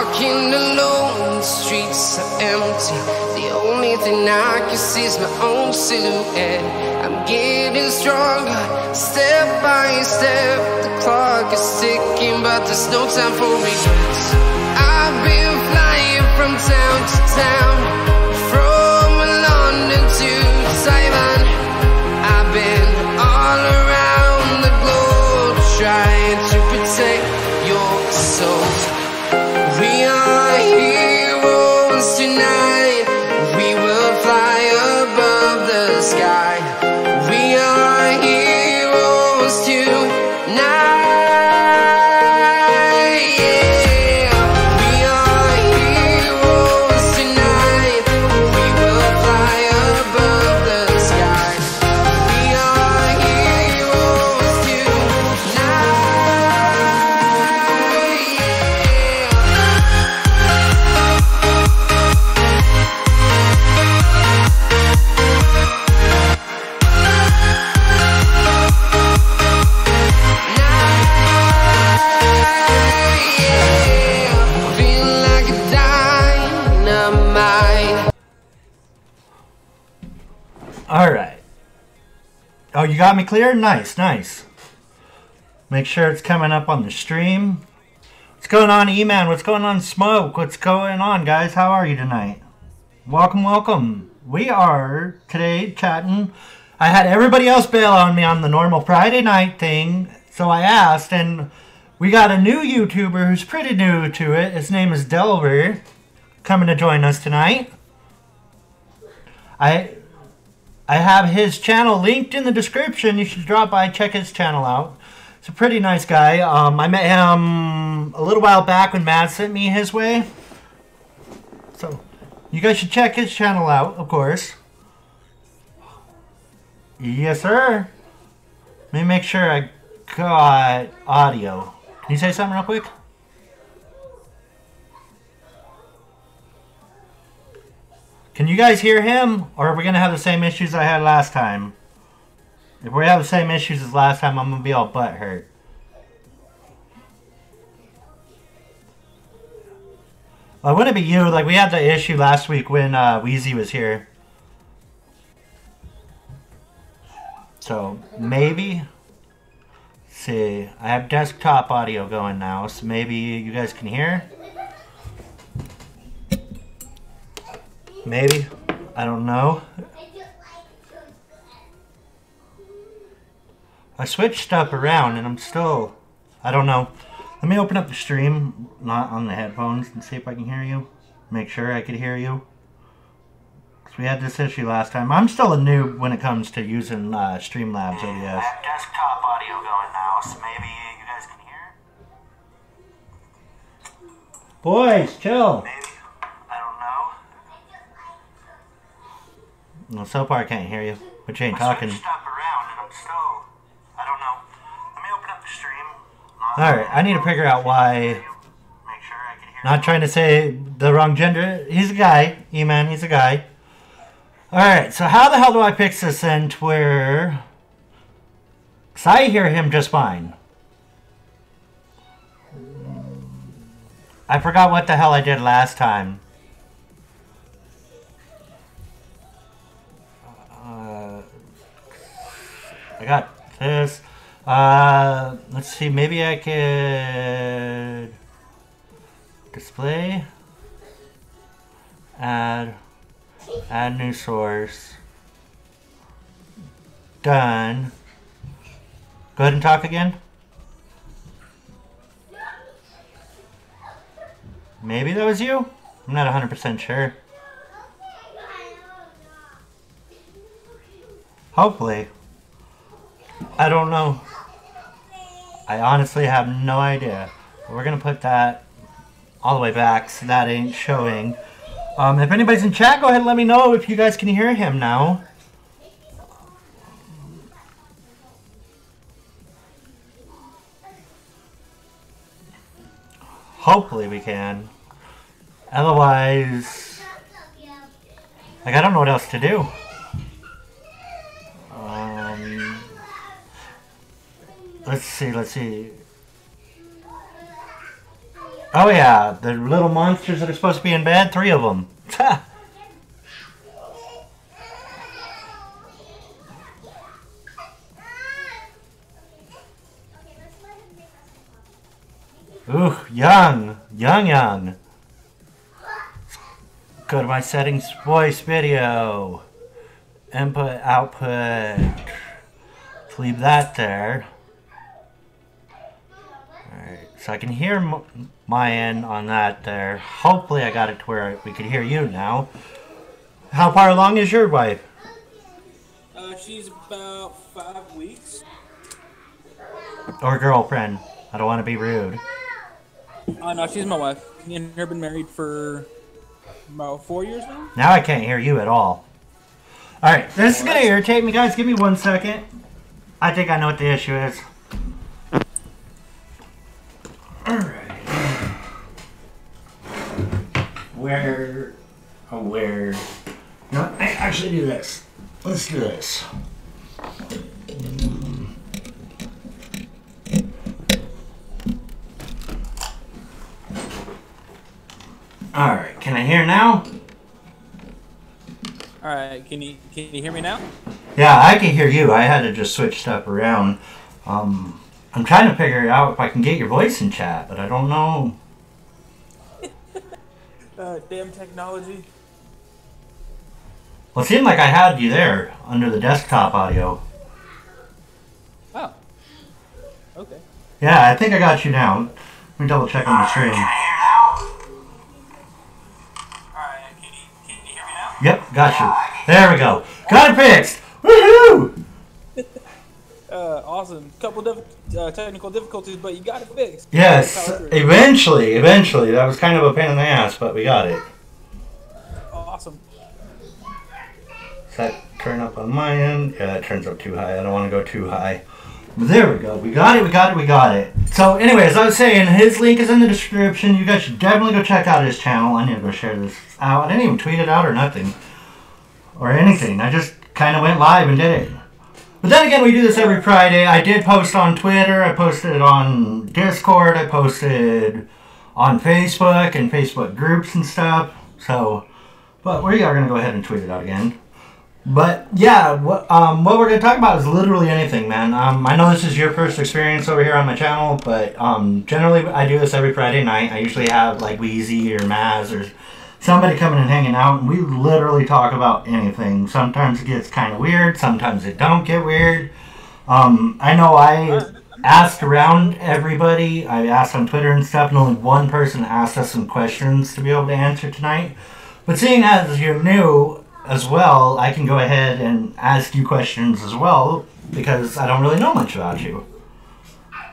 walking alone, the streets are empty. The only thing I can see is my own silhouette. I'm getting stronger, step by step. The clock is ticking, but there's no time for regrets. I've been flying from town to town, from London to Taiwan. I've been all around the globe, trying to protect your soul. We are heroes tonight. We will fly above the sky. We are heroes tonight. Alright. Oh, you got me clear? Nice, nice. Make sure it's coming up on the stream. What's going on, E-Man? What's going on, Smoke? What's going on, guys? How are you tonight? Welcome, welcome. We are today chatting. I had everybody else bail on me on the normal Friday night thing, so I asked, and we got a new YouTuber who's pretty new to it. His name is Delver, coming to join us tonight. I have his channel linked in the description. You should drop by, check his channel out. He's a pretty nice guy. I met him a little while back when Matt sent me his way. So, you guys should check his channel out, of course. Yes, sir. Let me make sure I got audio. Can you say something real quick? Can you guys hear him? Or are we going to have the same issues I had last time? If we have the same issues as last time, I'm going to be all butthurt. Well, wouldn't it be you? Like, we had the issue last week when Wheezy was here. So, maybe. Let's see. I have desktop audio going now, so maybe you guys can hear. Maybe. I don't know. I switched stuff around and I'm still... I don't know. Let me open up the stream, not on the headphones, and see if I can hear you. Make sure I could hear you. Because we had this issue last time. I'm still a noob when it comes to using Streamlabs OBS. I have desktop audio going now, so maybe you guys can hear. Boys, chill. Maybe. Well, so far I can't hear you, but you ain't talking. Alright, I need to figure out why. Not trying to say the wrong gender. He's a guy. E-Man, he's a guy. Alright, so how the hell do I fix this then to where... Because I hear him just fine. I forgot what the hell I did last time. I got this. Let's see, maybe I could display, add new source. Done. Go ahead and talk again. Maybe that was you? I'm not 100% sure. Hopefully. I don't know. I honestly have no idea. We're going to put that all the way back so that ain't showing. If anybody's in chat, go ahead and let me know if you guys can hear him now. Hopefully we can. Otherwise, like, I don't know what else to do. Let's see. Oh yeah, the little monsters that are supposed to be in bed, 3 of them. Ooh, young. Go to my settings, voice, video, input, output. Let's leave that there. Alright, so I can hear my end on that there. Hopefully I got it to where we can hear you now. How far along is your wife? She's about 5 weeks. Or girlfriend. I don't want to be rude. Oh, no, she's my wife. Me and her been married for about 4 years now. Now I can't hear you at all. Alright, this is going to irritate me, guys. Give me 1 second. I think I know what the issue is. Alright. Where? No, I actually do this. Let's do this. Alright, can I hear now? Alright, can you hear me now? Yeah, I can hear you. I had to just switch stuff around. I'm trying to figure out if I can get your voice in chat, but I don't know. Damn technology. Well, it seemed like I had you there under the desktop audio. Oh. Okay. Yeah, I think I got you now. Let me double check on the stream. Yep, got you. There we go. Got it fixed. Woohoo! Awesome. Couple technical difficulties, but you got it fixed. Yes, eventually. That was kind of a pain in the ass, but we got it. Awesome. Does that turn up on my end? Yeah, that turns up too high. I don't want to go too high. But there we go. We got it. So anyway, as I was saying, his link is in the description. You guys should definitely go check out his channel. I need to go share this out. I didn't even tweet it out or nothing. Or anything. I just kind of went live and did it. But then again, we do this every Friday. I did post on Twitter. I posted on Discord. I posted on Facebook and Facebook groups and stuff. So, but we are going to go ahead and tweet it out again. But yeah, what we're going to talk about is literally anything, man. I know this is your first experience over here on my channel, but generally I do this every Friday night. I usually have like Wheezy or Maz or somebody coming and hanging out, and we literally talk about anything. Sometimes it gets kind of weird, sometimes it don't get weird. I know I asked around everybody. I asked on Twitter and stuff, and only one person asked us some questions to be able to answer tonight. But seeing as you're new as well, I can go ahead and ask you questions as well, because I don't really know much about you.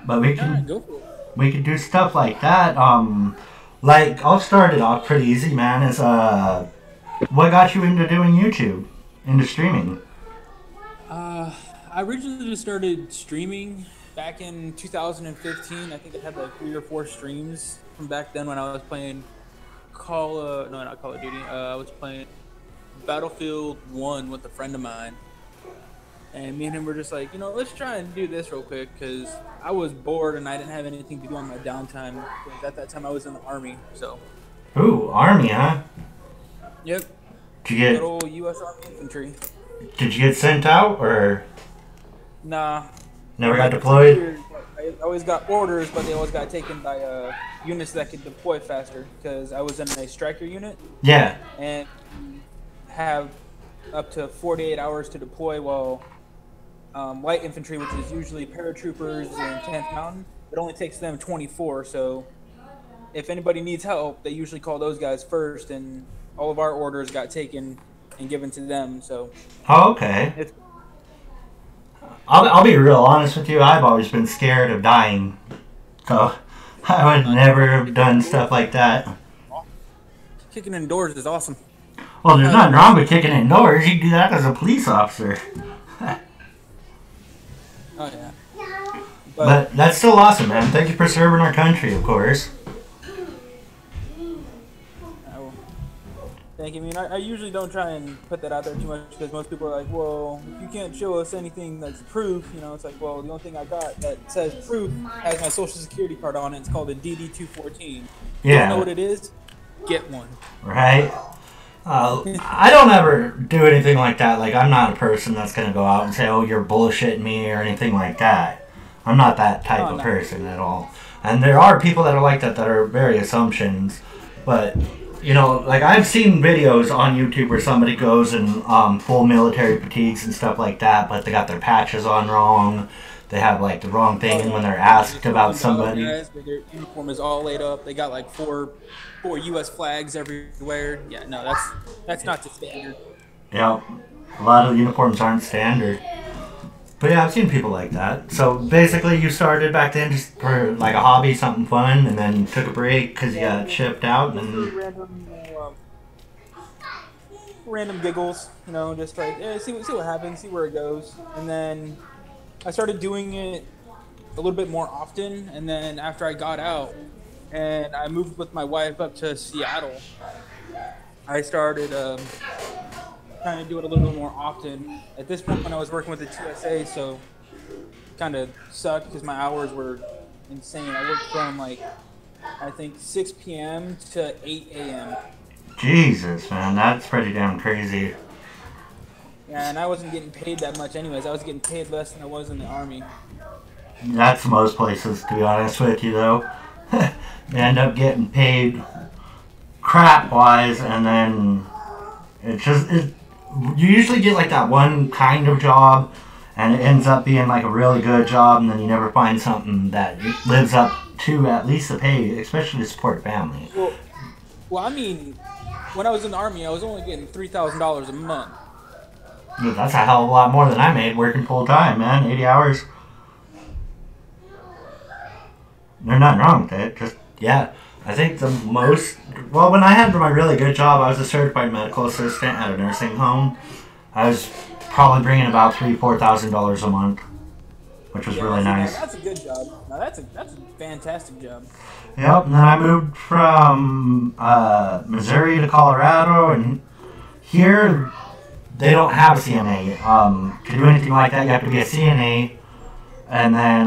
But we can do stuff like that. Like, I'll start it off pretty easy, man. Is what got you into doing YouTube, into streaming? I originally just started streaming back in 2015. I think I had like 3 or 4 streams from back then when I was playing not Call of Duty. I was playing Battlefield 1 with a friend of mine. And me and him were just like, let's try and do this real quick, because I was bored and I didn't have anything to do on my downtime. Because at that time I was in the Army, so. Ooh, Army, huh? Yep. Did you get good old U.S. Army infantry? Did you get sent out, or? Nah. Never got deployed? I always got orders, but they always got taken by units that could deploy faster, because I was in a striker unit. Yeah. And have up to 48 hours to deploy, while light infantry, which is usually paratroopers and 10th Mountain, it only takes them 24. So if anybody needs help, they usually call those guys first, and all of our orders got taken and given to them. So. Oh, okay. I'll be real honest with you. I've always been scared of dying, so I would never have done stuff like that. Kicking indoors is awesome. Well, there's nothing wrong with kicking indoors. You can do that as a police officer. Oh, yeah. But that's still awesome, man. Thank you for serving our country, of course. Thank you. I mean, I usually don't try and put that out there too much, because most people are like, well, if you can't show us anything that's proof, it's like, well, the only thing I got that says proof has my social security card on it. It's called a DD-214. Don't know what it is? Get one. Right? I don't ever do anything like that. Like, I'm not a person that's going to go out and say, oh, you're bullshitting me or anything like that. I'm not that type of person at all. And there are people that are like that that are very assumptions. But, you know, like, I've seen videos on YouTube where somebody goes in full military fatigues and stuff like that, but they got their patches on wrong. They have, like, the wrong thing when they're asked about somebody. Guys, their uniform is all laid up. They got, like, four U.S. flags everywhere. Yeah, no, that's not the standard. Yep. A lot of uniforms aren't standard. But yeah, I've seen people like that. So basically you started back then just for like a hobby, something fun, and then took a break because you got shipped out. And random giggles, you know, just like, see what happens, see where it goes. And then I started doing it a little bit more often. And then after I got out, and I moved with my wife up to Seattle, I started trying to do it a little bit more often. At this point, when I was working with the TSA, so kind of sucked because my hours were insane. I worked from like, I think 6 p.m. to 8 a.m. Jesus, man, that's pretty damn crazy. Yeah, and I wasn't getting paid that much anyways. I was getting paid less than I was in the Army. That's most places, to be honest with you, though. You end up getting paid crap-wise, and then you usually get like that one kind of job, and it ends up being like a really good job, and then you never find something that lives up to at least the pay, especially to support family. Well, I mean, when I was in the Army, I was only getting $3,000 a month. Dude, that's a hell of a lot more than I made working full-time, man. 80 hours. There's nothing wrong with it. Just, yeah. I think the most... Well, when I had my really good job, I was a certified medical assistant at a nursing home. I was probably bringing about $3,000-$4,000 a month, which was really nice. That's a good job. Now, that's a fantastic job. Yep, and then I moved from Missouri to Colorado, and here they don't have a CNA. To do anything like that, you have to be a CNA, and then,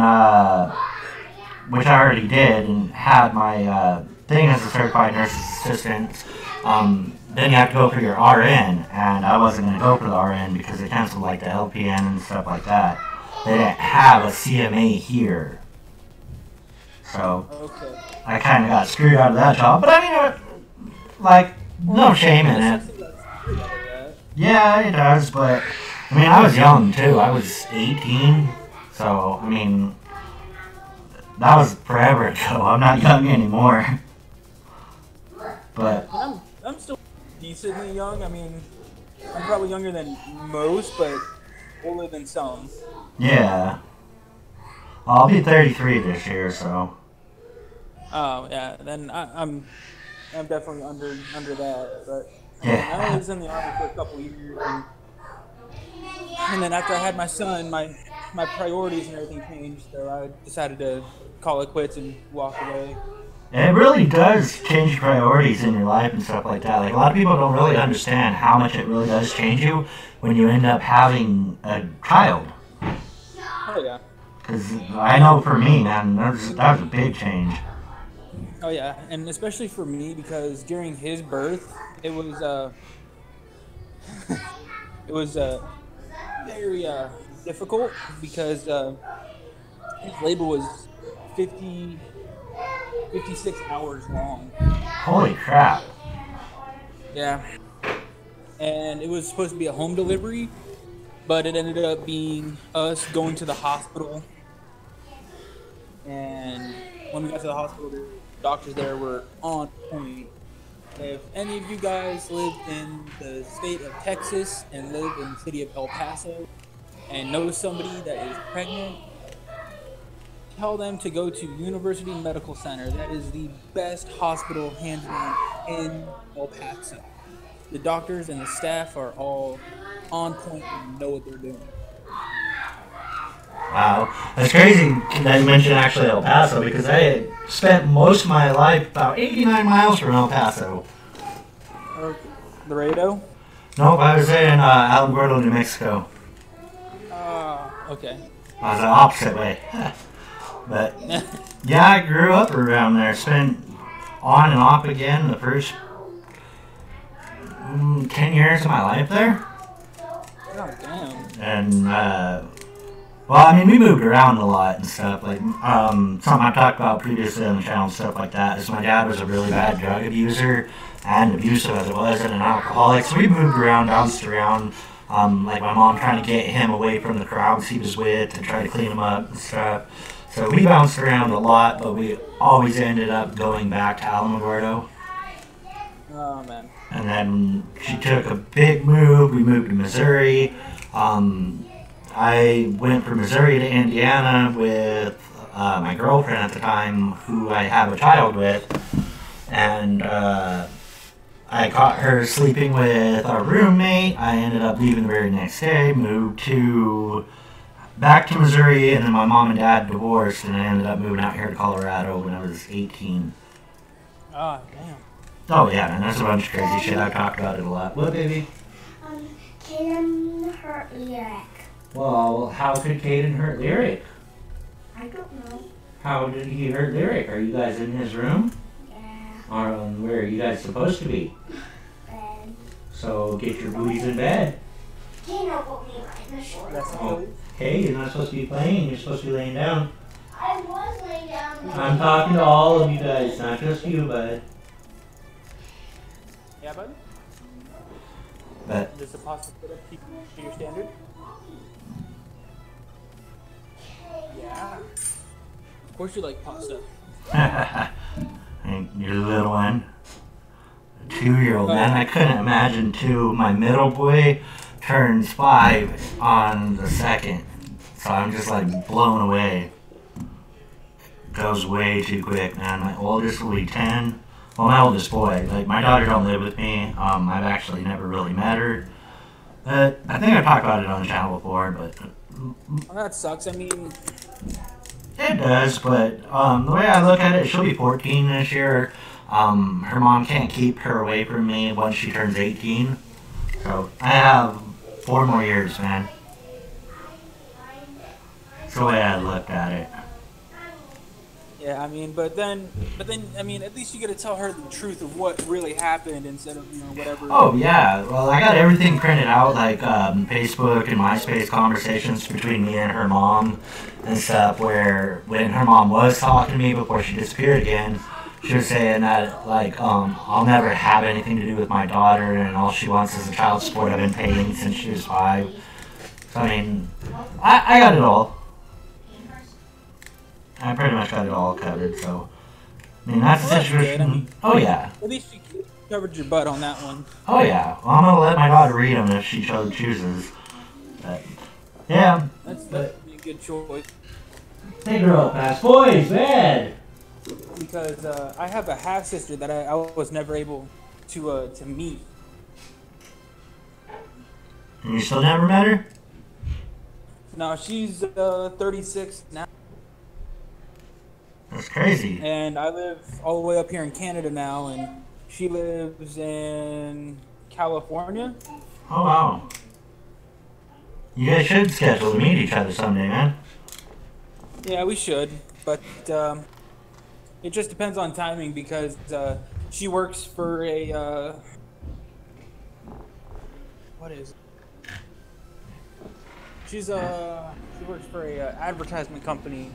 which I already did, and had my thing as a certified nurse's assistant. Then you have to go for your RN, and I wasn't going to go for the RN because they canceled like the LPN and stuff like that. They didn't have a CMA here. So, I kind of got screwed out of that job. But I mean, like, no shame in it. Yeah, it does, but, I mean, I was young, too. I was 18, so, I mean, that was forever ago. I'm not young anymore. But I'm still decently young. I mean, I'm probably younger than most, but older than some. Yeah. I'll be 33 this year, so. Oh yeah, then I'm definitely under that. But yeah. I was in the Army for a couple of years, and then after I had my son, my priorities and everything changed. So I decided to call it quits and walk away. It really does change priorities in your life and stuff like that. Like, a lot of people don't really understand how much it really does change you when you end up having a child. Oh, yeah. Because I know for me, man, that was a big change. Oh, yeah. And especially for me, because during his birth, it was, very difficult because his labor was 56 hours long. Holy crap. Yeah. And it was supposed to be a home delivery, but it ended up being us going to the hospital. And when we got to the hospital, the doctors there were on point. If any of you guys lived in the state of Texas and live in the city of El Paso and know somebody that is pregnant, tell them to go to University Medical Center. That is the best hospital hands down in El Paso. The doctors and the staff are all on point and know what they're doing. Wow. That's crazy that you mentioned actually El Paso, because I spent most of my life about 89 miles from El Paso. Laredo? Nope, I was in Alamogordo, New Mexico. Okay. I was the opposite way. But, yeah, I grew up around there. Spent on and off again the first 10 years of my life there. Oh, damn. And, well, I mean, we moved around a lot and stuff. Like, something I've talked about previously on the channel and stuff like that is my dad was a really bad drug abuser and abusive as it was and an alcoholic. So we moved around, bounced around. Like my mom trying to get him away from the crowds he was with to try to clean him up and stuff. So we bounced around a lot, but we always ended up going back to Alamogordo. Oh, man. And then she took a big move. We moved to Missouri. I went from Missouri to Indiana with my girlfriend at the time, who I have a child with. And I caught her sleeping with our roommate. I ended up leaving the very next day, moved back to Missouri, and then my mom and dad divorced, and I ended up moving out here to Colorado when I was 18. Oh, damn. Oh yeah, man, that's a bunch of crazy shit. I've talked about it a lot. What, baby? Caden hurt Lyric. Well, how could Caden hurt Lyric? I don't know. How did he hurt Lyric? Are you guys in his room? Yeah. Where are you guys supposed to be? Bed. So get your booties in bed. Caden will be in the short. Oh, hey, you're not supposed to be playing. You're supposed to be laying down. I was laying down. I'm talking to all of you guys, not just you, bud. Yeah, bud? But Does the pasta fit up to your standard? Yeah. Of course you like pasta. and your little one, a 2-year-old, man. I couldn't imagine two. My middle boy turns 5 on the 2nd, so I'm just like blown away. Goes way too quick, man. My oldest will be 10. Well, my oldest boy. Like, my daughter don't live with me. I've actually never really met her. But I think I've talked about it on the channel before, but Well, that sucks. I mean, it does, but the way I look at it, she'll be 14 this year. Her mom can't keep her away from me once she turns 18. So I have 4 more years, man. That's the way I looked at it. yeah, I mean, but then, I mean, at least you get to tell her the truth of what really happened instead of, you know, whatever. Oh, yeah. Well, I got everything printed out, like Facebook and MySpace conversations between me and her mom and stuff, where when her mom was talking to me before she disappeared again, she was saying that, like, I'll never have anything to do with my daughter, and all she wants is a child support I've been paying since she was 5. So, I mean, I got it all. I pretty much got it all covered, so... I mean, that's the Well, that's good. situation. I mean, Oh, yeah. At least you covered your butt on that one. Oh, yeah. Well, I'm gonna let my daughter read them if she chooses. But, yeah. That'd be a good choice. Hey, girl, fast boys, bed! Because I have a half sister that I was never able to meet. And you still never met her? No, she's 36 now, That's crazy. and I live all the way up here in Canada now, and she lives in California. Oh, wow. You guys should schedule to meet each other someday, man. Yeah, we should, but it just depends on timing because she works for a what is it? She works for a advertisement company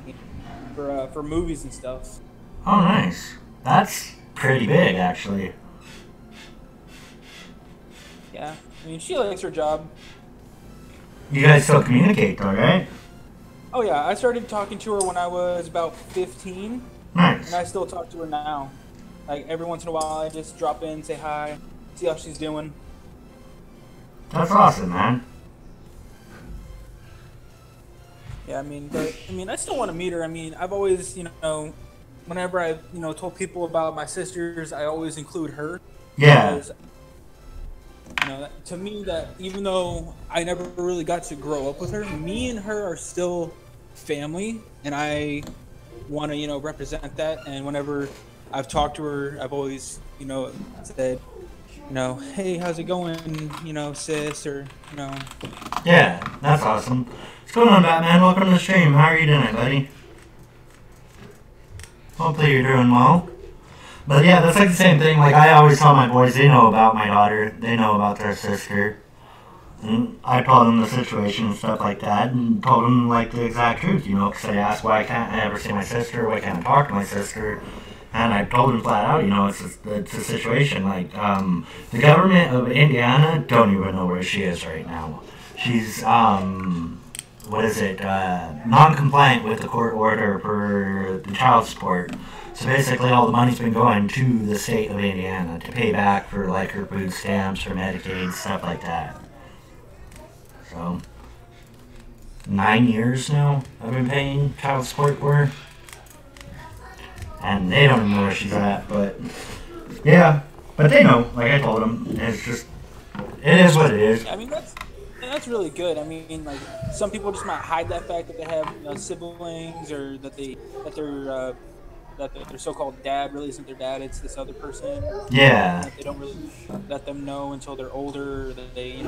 for movies and stuff. Oh, nice. That's pretty big, actually. Yeah, I mean she likes her job. You guys still communicate, though, right? Oh yeah, I started talking to her when I was about 15, Nice. and I still talk to her now. Like every once in a while, I just drop in, say hi, see how she's doing. That's awesome, man. Yeah, I mean, but I mean, I still want to meet her. I mean, I've always, you know, whenever I've, you know, told people about my sisters, I always include her. Yeah. Because, you know, to me, that even though I never really got to grow up with her, me and her are still family, and I want to, you know, represent that. And whenever I've talked to her, I've always, you know, said, you know, hey, how's it going, you know, sis, or, you know. Yeah, that's awesome. What's going on, Batman? Welcome to the stream. How are you doing, buddy? Hopefully you're doing well. But yeah, that's like the same thing. Like I always tell my boys, they know about my daughter, they know about their sister. And I told them the situation and stuff like that, and told them like the exact truth, you know, because they asked why can't I ever see my sister, why can't I talk to my sister, and I told them flat out, you know, it's a situation. Like the government of Indiana don't even know where she is right now. She's non-compliant with the court order for the child support. So basically, all the money's been going to the state of Indiana to pay back for like her food stamps, her Medicaid, stuff like that. So, 9 years now I've been paying child support for her. And they don't even know where she's at, but yeah. But they know, like I told them. It's just, it is what it is. I mean, that's really good. I mean, like, some people just might hide that fact that they have siblings, or that their so-called dad really isn't their dad, it's this other person. Yeah. That they don't really let them know until they're older, that they,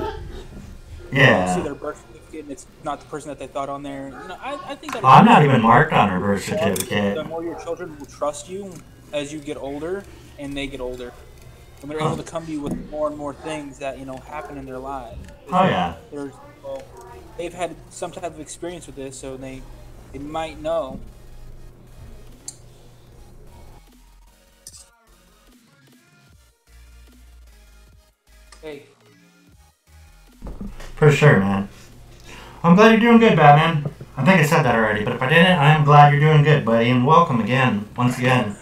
yeah. See their birth certificate and it's not the person that they thought on there. You know, I think that I'm not even marked on her birth certificate. The more your children will trust you as you get older and they get older. And they're able to come to you with more and more things that, you know, happen in their lives. Oh, yeah. They've had some type of experience with this, so they might know. Hey. For sure, man. I'm glad you're doing good, Batman. I think I said that already, but if I didn't, I am glad you're doing good, buddy, and welcome again, once again.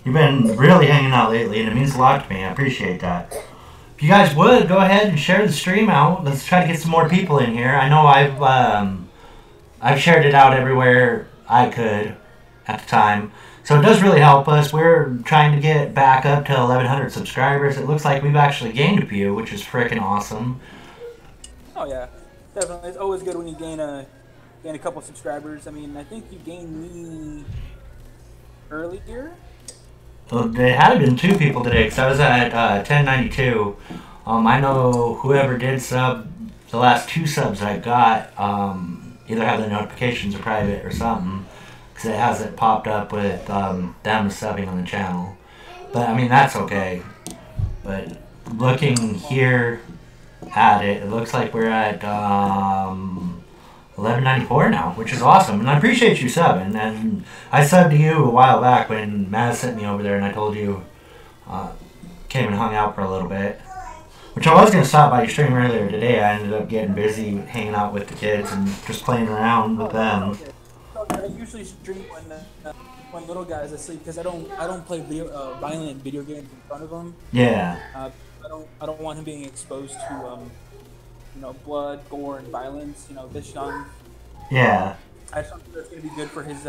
You've been really hanging out lately, and it means a lot to me. I appreciate that. If you guys would, go ahead and share the stream out. Let's try to get some more people in here. I know I've shared it out everywhere I could at the time. So it does really help us. We're trying to get back up to 1,100 subscribers. It looks like we've actually gained a few, which is freaking awesome. Oh yeah, definitely. It's always good when you gain a couple subscribers. I mean, I think you gained me earlier. Well, there had been 2 people today, because I was at 1092. I know whoever did sub, the last 2 subs I got, either have the notifications or private or something, because it hasn't popped up with them subbing on the channel. But I mean, that's okay. But looking here at it, it looks like we're at 1194 now, which is awesome, and I appreciate you subbing. And I subbed to you a while back when Maz sent me over there, and I told you came and hung out for a little bit. Which I was going to stop by your stream earlier today. I ended up getting busy hanging out with the kids and just playing around with them. I usually stream when little guys asleep, because I don't play violent video games in front of them. Yeah. I don't want him being exposed to you know, blood, gore, and violence. You know, this young. Yeah. I just think that's going to be good for his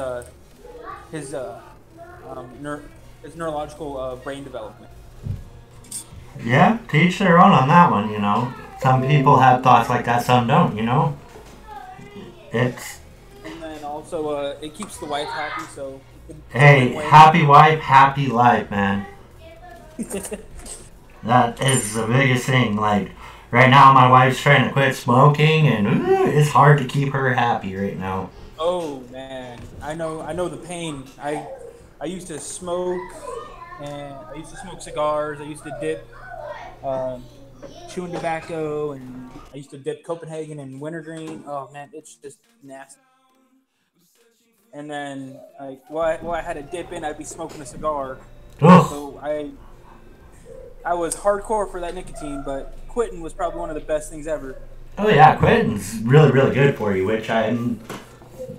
neurological brain development. Yeah, to each their own on that one, you know. Some people have thoughts like that, some don't, you know. It's... And then also, it keeps the wife happy, so... Hey, happy wife, happy life, man. That is the biggest thing. Like, right now my wife's trying to quit smoking, and it's hard to keep her happy right now. Oh, man. I know the pain. I used to smoke, and I used to smoke cigars. I used to dip chewing tobacco, and I used to dip Copenhagen in wintergreen. Oh man, it's just nasty. And then, like, while I had a dip in, I'd be smoking a cigar. Ugh. So I was hardcore for that nicotine, but quitting was probably one of the best things ever. Oh yeah, quitting's really, really good for you, which I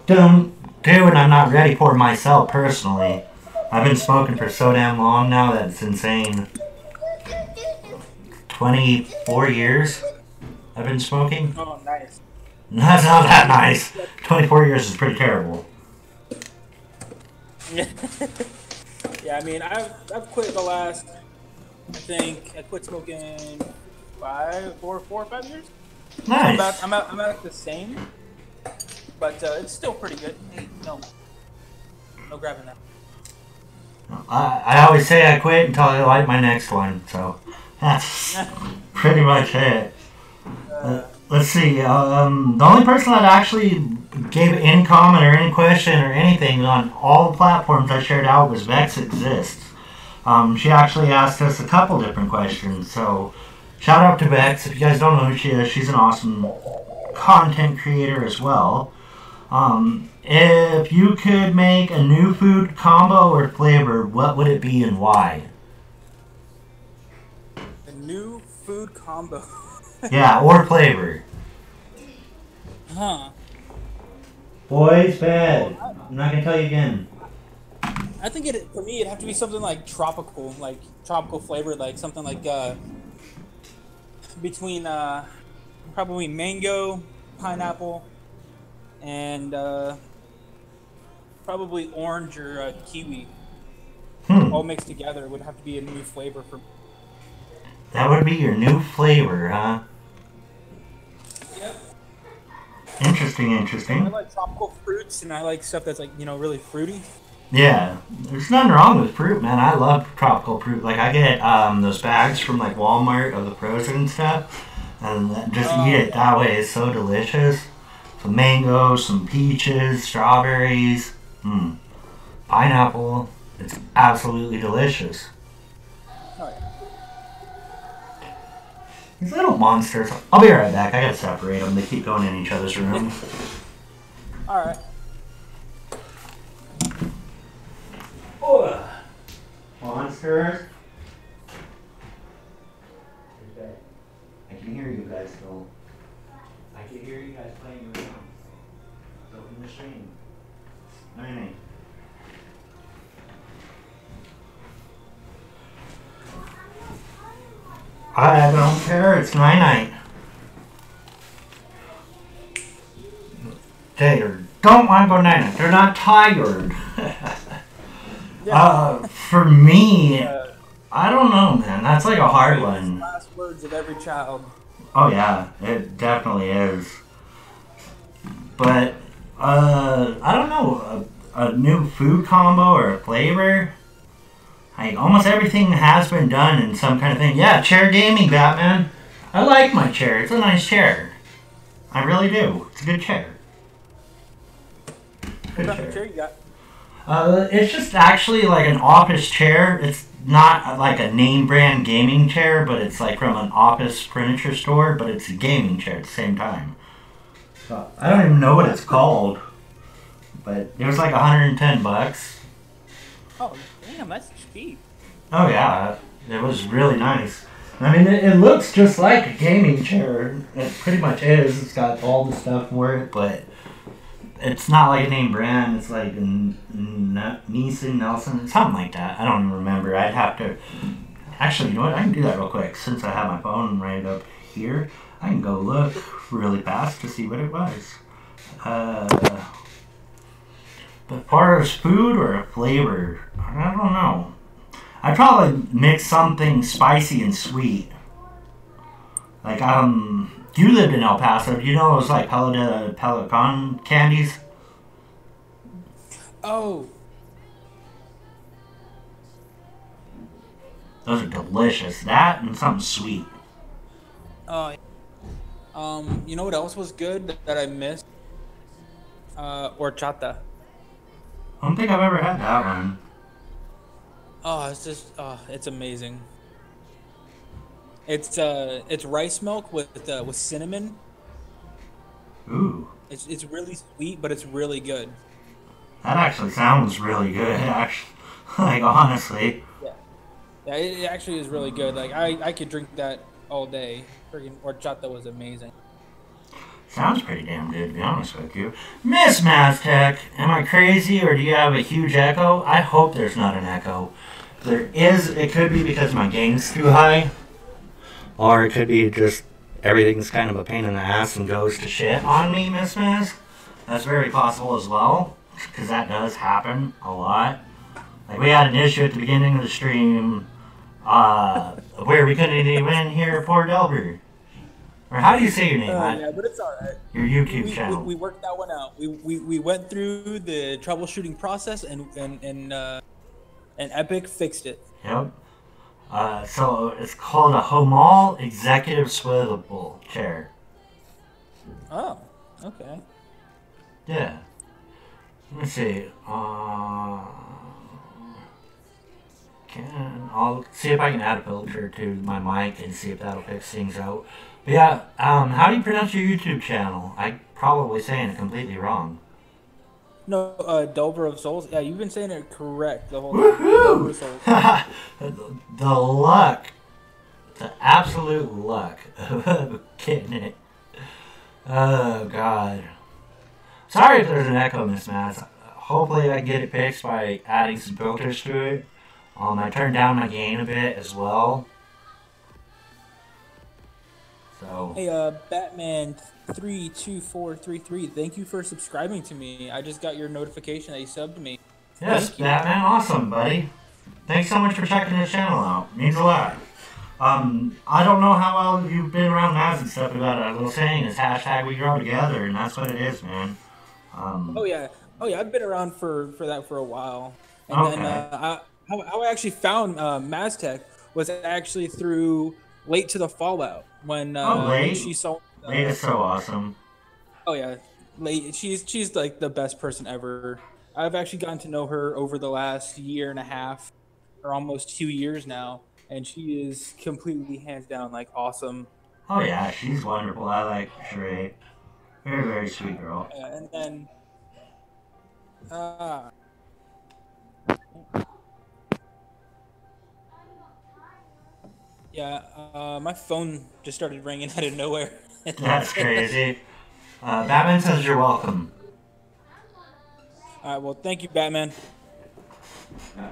don't do, and I'm not ready for myself personally. I've been smoking for so damn long now that it's insane. 24 years I've been smoking. Oh, nice. That's not that nice. 24 years is pretty terrible. Yeah, I mean, I've quit the last, I think, I quit smoking 4 or 5 years. Nice. I'm at the same, but it's still pretty good. No grabbing that. I always say I quit until I light my next one, so that's pretty much it. Let's see, the only person that actually gave any comment or any question or anything on all the platforms I shared out was Vex Exists. She actually asked us a couple different questions. So shout out to Bex. If you guys don't know who she is, she's an awesome content creator as well. If you could make a new food combo or flavor, what would it be and why? A new food combo. Yeah, or flavor. Huh. Boys, bed. I'm not gonna tell you again. I think for me it'd have to be something like tropical flavor, like something like between probably mango, pineapple, and probably orange or kiwi. All mixed together would have to be a new flavor for. That would be your new flavor, huh? Yep. Interesting. I like tropical fruits, and I like stuff that's like really fruity. Yeah, there's nothing wrong with fruit, man. I love tropical fruit. Like I get those bags from like Walmart of the frozen stuff, and just eat it that way. It's so delicious. Some mangoes, some peaches, strawberries, pineapple. It's absolutely delicious. Oh, yeah. These little monsters. I'll be right back. I gotta separate them. They keep going in each other's room. All right. Monsters. I can hear you guys still. I can hear you guys playing around. Open the stream. Alright. I don't care. It's night. They don't want to go night. They're not tired. For me, I don't know, man. That's like a hard one. Last words of every child. Oh yeah, it definitely is. But I don't know, a new food combo or a flavor. Like almost everything has been done in some kind of thing. Yeah, chair gaming, Batman. I like my chair. It's a nice chair. I really do. It's a good chair. What kind of chair you got? It's just actually like an office chair. It's not like a name brand gaming chair, but it's like from an office furniture store, but it's a gaming chair at the same time. So I don't even know what it's called, but it was like $110. Oh, damn, that's cheap. Oh yeah, it was really nice. I mean, it looks just like a gaming chair. It pretty much is. It's got all the stuff for it, but it's not like a name brand. It's like Neeson, Nelson, something like that. I don't even remember. I'd have to... Actually, you know what? I can do that real quick. Since I have my phone right up here, I can go look really fast to see what it was. But as far as food or a flavor, I don't know. I'd probably mix something spicy and sweet. Like, you lived in El Paso. Do you know those like Pelican candies? Oh. Those are delicious. That and something sweet. Oh. You know what else was good that I missed? Horchata. I don't think I've ever had that one. Oh, it's amazing. It's rice milk with cinnamon. Ooh. It's really sweet, but it's really good. That actually sounds really good. Actually, like honestly. Yeah, it actually is really good. Like I could drink that all day. Freaking horchata was amazing. Sounds pretty damn good, to be honest with you. Miss Maztec, am I crazy or do you have a huge echo? I hope there's not an echo. If there is, it could be because my gain's too high. Or it could be just everything's kind of a pain in the ass and goes to shit on me, Miss Maz. That's very possible as well, because that does happen a lot. Like we had an issue at the beginning of the stream where we couldn't even hear poor Delver. Or how do you say your name? Yeah, but it's alright. Your YouTube channel. We worked that one out. We went through the troubleshooting process and Epic fixed it. Yep. So it's called a Homal Executive Swivel Chair. Oh, okay. Yeah. Let me see. I'll see if I can add a filter to my mic and see if that'll fix things out. But yeah, how do you pronounce your YouTube channel? I'm probably saying it completely wrong. No, Delverofsouls. Yeah, you've been saying it correct the whole time. Woohoo! The luck. The absolute luck of getting it. Oh, God. Sorry if there's an echo, Miss Mads. Hopefully I can get it fixed by adding some filters to it. I turned down my gain a bit as well. So. Hey, Batman32433, thank you for subscribing to me. I just got your notification that you subbed to me. Yes, Batman, awesome, buddy. Thanks so much for checking this channel out. Means a lot. I don't know how well you've been around Mads and stuff about it. A little saying is hashtag we grow together, and that's what it is, man. Oh yeah, I've been around for that for a while. And okay. then how I actually found Maztec was actually through Late to the Fallout when Late? she saw. Late is so awesome. Oh yeah, Late. She's like the best person ever. I've actually gotten to know her over the last year and a half, or almost 2 years now. And she is completely, hands down, like, awesome. Oh, yeah, she's wonderful. I like Sheree. Very, very sweet girl. And then... my phone just started ringing out of nowhere. That's crazy. Batman says you're welcome. Alright, well, thank you, Batman.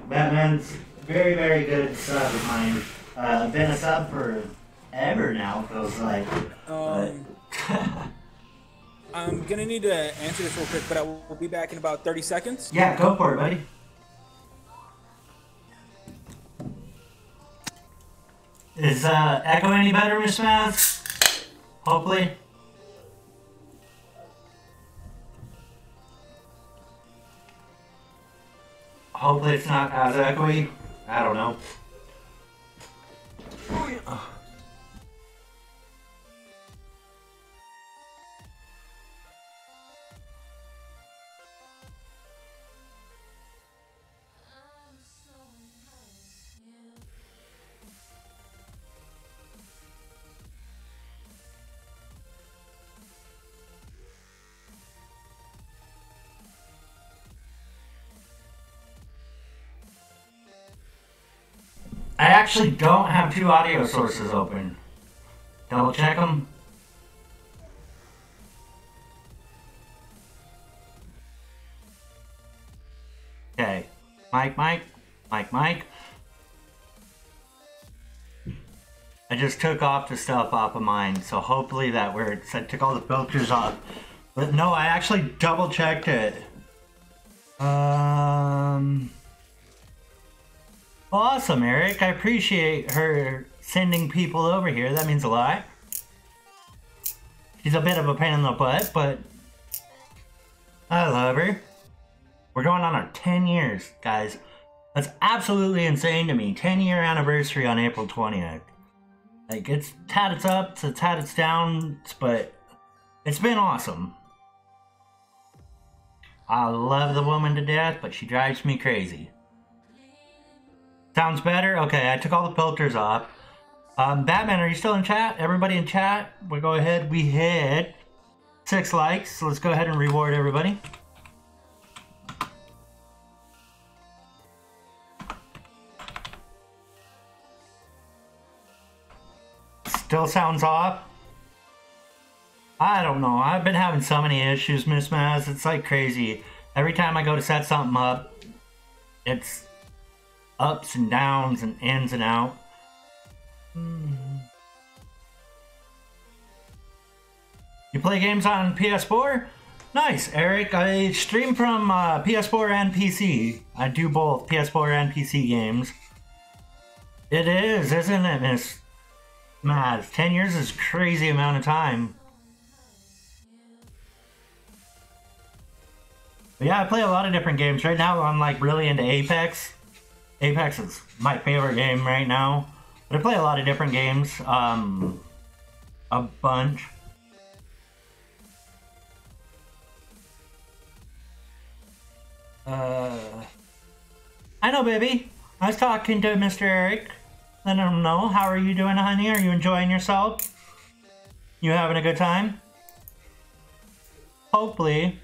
Batman's very, very good sub of mine. Been a sub for ever now, feels like. I'm gonna need to answer this real quick, but I will be back in about 30 seconds. Yeah, go for it, buddy. Is echo any better, Miss Mads? Hopefully. Hopefully it's not as echoey. I don't know. I actually don't have two audio sources open. Double check them. Okay. Mic. I just took off the stuff off of mine, so hopefully that works. I took all the filters off. But no, I actually double checked it. Awesome, Eric. I appreciate her sending people over here. That means a lot. She's a bit of a pain in the butt, but I love her. We're going on our 10 years, guys. That's absolutely insane to me. 10-year anniversary on April 20th. Like, it's had its ups, it's had its downs, but it's been awesome. I love the woman to death, but she drives me crazy. Sounds better? Okay, I took all the filters off. Batman, are you still in chat? Everybody in chat? We'll go ahead. We hit 6 likes. So let's go ahead and reward everybody. Still sounds off? I don't know. I've been having so many issues, Miss Maz. It's like crazy. Every time I go to set something up, it's ups and downs and ins and out. You play games on PS4? Nice, Eric. I stream from PS4 and PC. I do both PS4 and PC games. It is, isn't it, Miss Maz? 10 years is a crazy amount of time. But yeah, I play a lot of different games. Right now, I'm like really into Apex. Apex is my favorite game right now. But I play a lot of different games. A bunch. I know, baby. I was talking to Mr. Eric. Letting him know. How are you doing, honey? Are you enjoying yourself? You having a good time? Hopefully.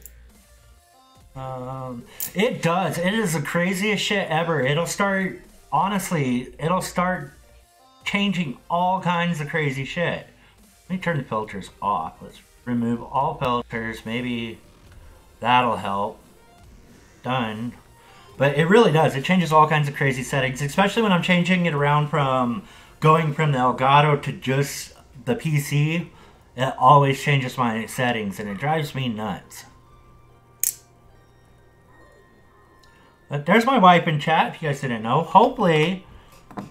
It does. It is the craziest shit ever. It'll start, honestly, it'll start changing all kinds of crazy shit. Let me turn the filters off. Let's remove all filters. Maybe that'll help. Done. But it really does. It changes all kinds of crazy settings, especially when I'm changing it around from going from the Elgato to just the PC. It always changes my settings, and it drives me nuts. But there's my wife in chat, if you guys didn't know. Hopefully,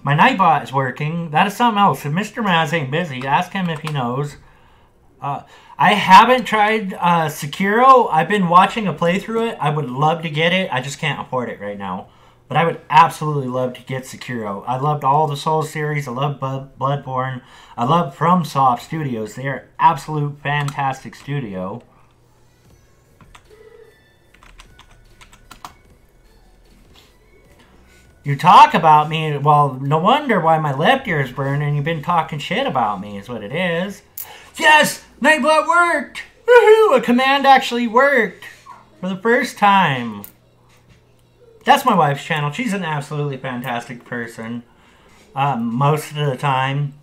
my Nightbot is working. That is something else. If Mr. Maz ain't busy, ask him if he knows. I haven't tried Sekiro. I've been watching a playthrough it. I would love to get it. I just can't afford it right now. But I would absolutely love to get Sekiro. I loved all the Souls series. I love Bloodborne. I love FromSoft Studios. They are absolute fantastic studio. You talk about me, well, no wonder why my left ear is burning. You've been talking shit about me is what it is. Yes! Nightbot worked! Woohoo! A command actually worked! For the first time. That's my wife's channel. She's an absolutely fantastic person. Most of the time.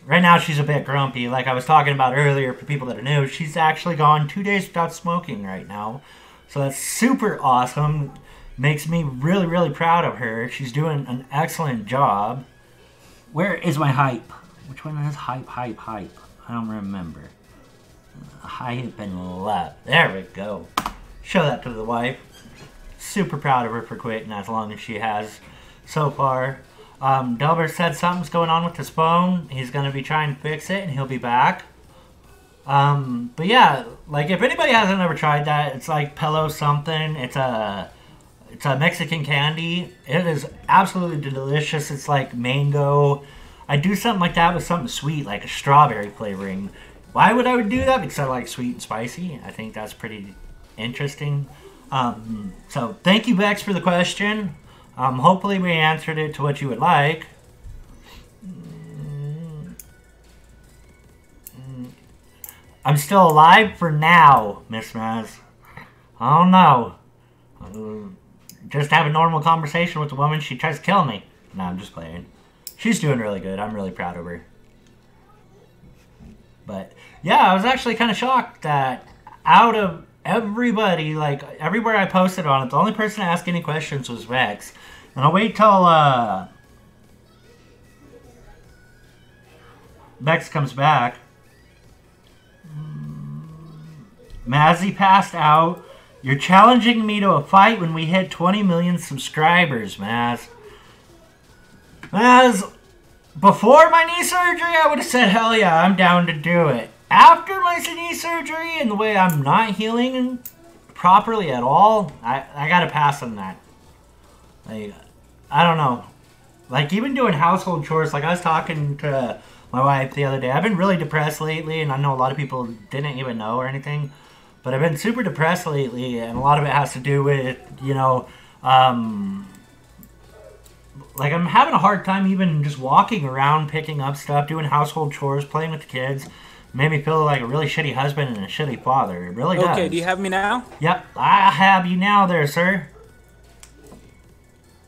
Right now she's a bit grumpy. Like I was talking about earlier, for people that are new, she's actually gone 2 days without smoking right now. So that's super awesome. Makes me really, really proud of her. She's doing an excellent job. Where is my hype? Which one is hype? I don't remember. Hype and left. There we go. Show that to the wife. Super proud of her for quitting as long as she has so far. Delver said something's going on with his phone. He's going to be trying to fix it and he'll be back. But yeah, like if anybody hasn't ever tried that, it's like Pelo something. It's a Mexican candy. It is absolutely delicious. It's like mango. I do something like that with something sweet, like a strawberry flavoring. Why would I do that? Because I like sweet and spicy. I think that's pretty interesting. So thank you, Bex, for the question. Hopefully we answered it to what you would like. I'm still alive for now, Miss Maz. I don't know. Just have a normal conversation with the woman, she tries to kill me. No, I'm just playing. She's doing really good. I'm really proud of her. But, yeah, I was actually kind of shocked that out of everybody, like, everywhere I posted on it, the only person to ask any questions was Rex. And I'll wait till, Bex comes back. Mazzy passed out. You're challenging me to a fight when we hit 20 million subscribers, Maz. Maz, before my knee surgery, I would have said, hell yeah, I'm down to do it. After my knee surgery and the way I'm not healing properly at all, I gotta pass on that. Like, I don't know. Like, even doing household chores, like I was talking to my wife the other day. I've been really depressed lately, and I know a lot of people didn't even know or anything. But I've been super depressed lately, and a lot of it has to do with, you know, like I'm having a hard time even just walking around, picking up stuff, doing household chores, playing with the kids. Made me feel like a really shitty husband and a shitty father. It really does. Okay, do you have me now? Yep, I have you now there, sir.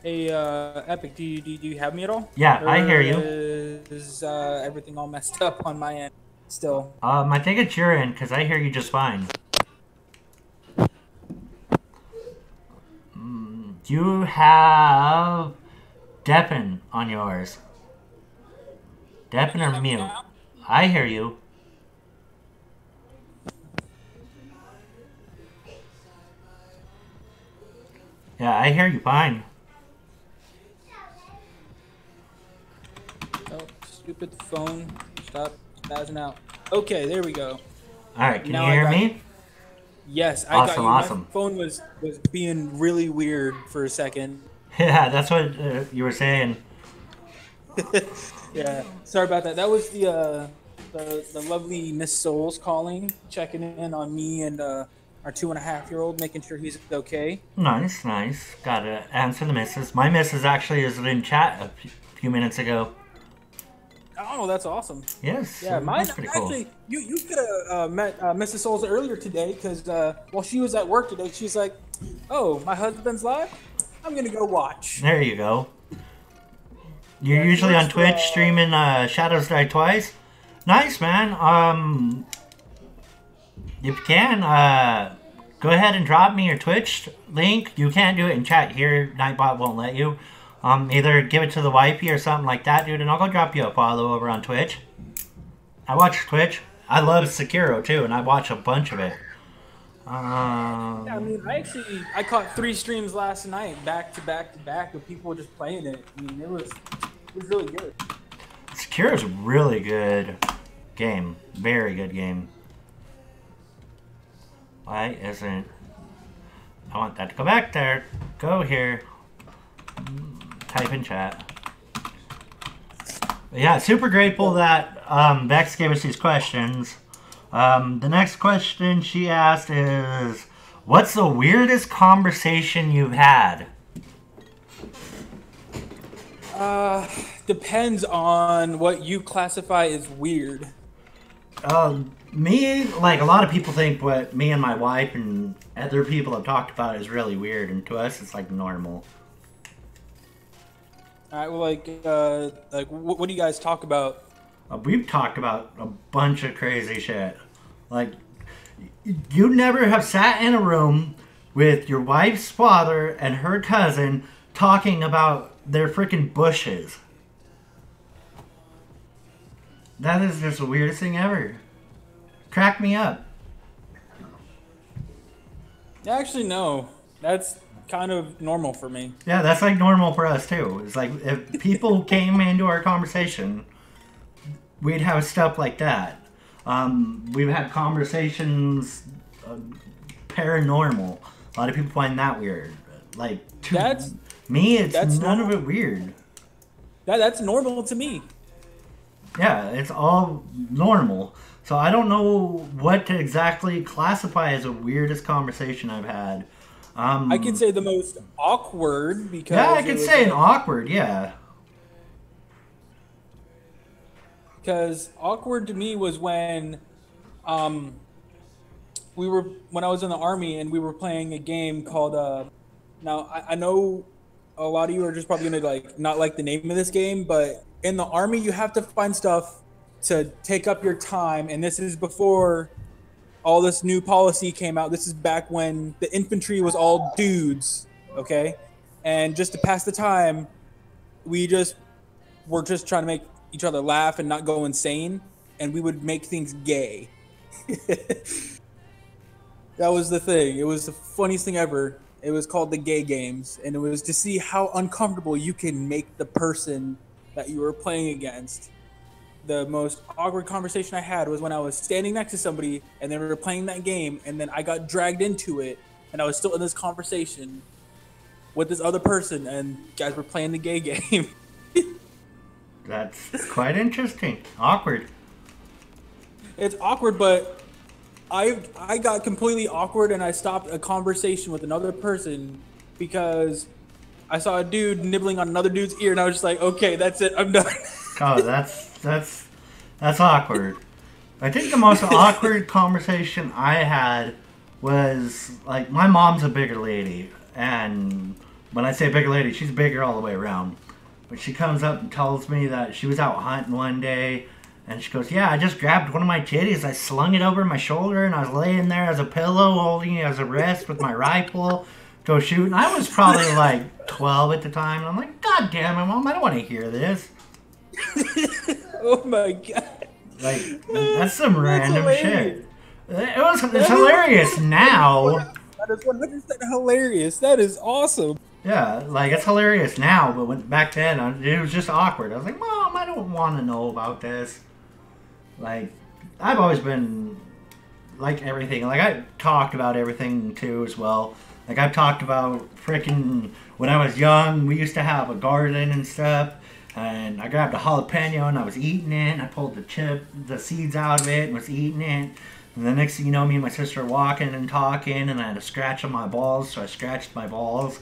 Hey, Epic, do you have me at all? Yeah, I hear you. Is everything all messed up on my end still? I think it's your end, because I hear you just fine. You have Deafen on yours. Deafen or mute? I hear you. Yeah, I hear you fine. Oh, stupid phone. Stop spazzing out. Okay, there we go. Alright, can you hear me? Yes, I got you. Awesome. My phone was being really weird for a second. Yeah, that's what you were saying. Yeah, sorry about that. That was the lovely Miss Souls calling, checking in on me and our our 2.5-year-old, making sure he's okay. Nice, nice. Gotta answer the missus. My missus actually is in chat a few minutes ago. Oh, that's awesome. Yes. Yeah, mine pretty actually. cool. You could have met Mrs. Souls earlier today because while she was at work today, she's like, "Oh, my husband's live. I'm gonna go watch." There you go. You're usually on Twitch streaming Shadows Die Twice. Nice, man. If you can, go ahead and drop me your Twitch link. You can't do it in chat here. Nightbot won't let you. Either give it to the wifey or something like that, dude, and I'll go drop you a follow over on Twitch. I watch Twitch. I love Sekiro, too, and I watch a bunch of it. Yeah, I mean, I caught 3 streams last night, back to back to back, with people just playing it. I mean, it was really good. Sekiro's a really good game. Very good game. Why isn't... I want that to go back there. Go here. Type in chat. But yeah, super grateful that Vex gave us these questions. The next question she asked is, what's the weirdest conversation you've had? Depends on what you classify as weird. Me, like a lot of people think what me and my wife and other people have talked about is really weird, and to us it's like normal. All right, well, like what do you guys talk about? We've talked about a bunch of crazy shit. Like, you'd never have sat in a room with your wife's father and her cousin talking about their freaking bushes. That is just the weirdest thing ever. Crack me up. Actually, no. That's kind of normal for me. Yeah, that's like normal for us too. It's like if people came into our conversation, we'd have stuff like that. We've had conversations paranormal. A lot of people find that weird. Like, to me, it's none of it weird. That's normal to me. Yeah, it's all normal. So I don't know what to exactly classify as the weirdest conversation I've had. I could say the most awkward because... Yeah, I could say an awkward, yeah. Because awkward to me was when when I was in the Army and we were playing a game called... now, I know a lot of you are just probably going to like not like the name of this game, but in the Army you have to find stuff to take up your time, and this is before all this new policy came out. This is back when the infantry was all dudes, okay? And just to pass the time, were just trying to make each other laugh and not go insane, and we would make things gay. That was the thing. It was the funniest thing ever. It was called the Gay Games, and it was to see how uncomfortable you can make the person that you were playing against. The most awkward conversation I had was when I was standing next to somebody and they were playing that game, and then I got dragged into it, and I was still in this conversation with this other person, and guys were playing the gay game. That's quite interesting. Awkward. It's awkward, but I got completely awkward, and I stopped a conversation with another person because I saw a dude nibbling on another dude's ear, and I was just like, okay, that's it, I'm done. Oh, that's awkward. I think the most awkward conversation I had was, like, my mom's a bigger lady, and when I say bigger lady, she's bigger all the way around. But she comes up and tells me that she was out hunting one day, and she goes, yeah, I just grabbed one of my titties, I slung it over my shoulder, and I was laying there as a pillow, holding it as a rest with my rifle, go shoot. And I was probably like 12 at the time, and I'm like, God damn it, Mom, I don't want to hear this. Oh my god. Like, that's some random shit. It's hilarious now. That is 100% hilarious. That is awesome. Yeah, like, it's hilarious now, but back then, it was just awkward. I was like, Mom, I don't want to know about this. Like, I've always been, like, everything. Like, I talked about everything, too, as well. Like, I've talked about freaking, when I was young, we used to have a garden and stuff. And I grabbed a jalapeno and I was eating it. And I pulled the seeds out of it and was eating it. And the next thing you know, me and my sister are walking and talking, and I had a scratch on my balls, so I scratched my balls.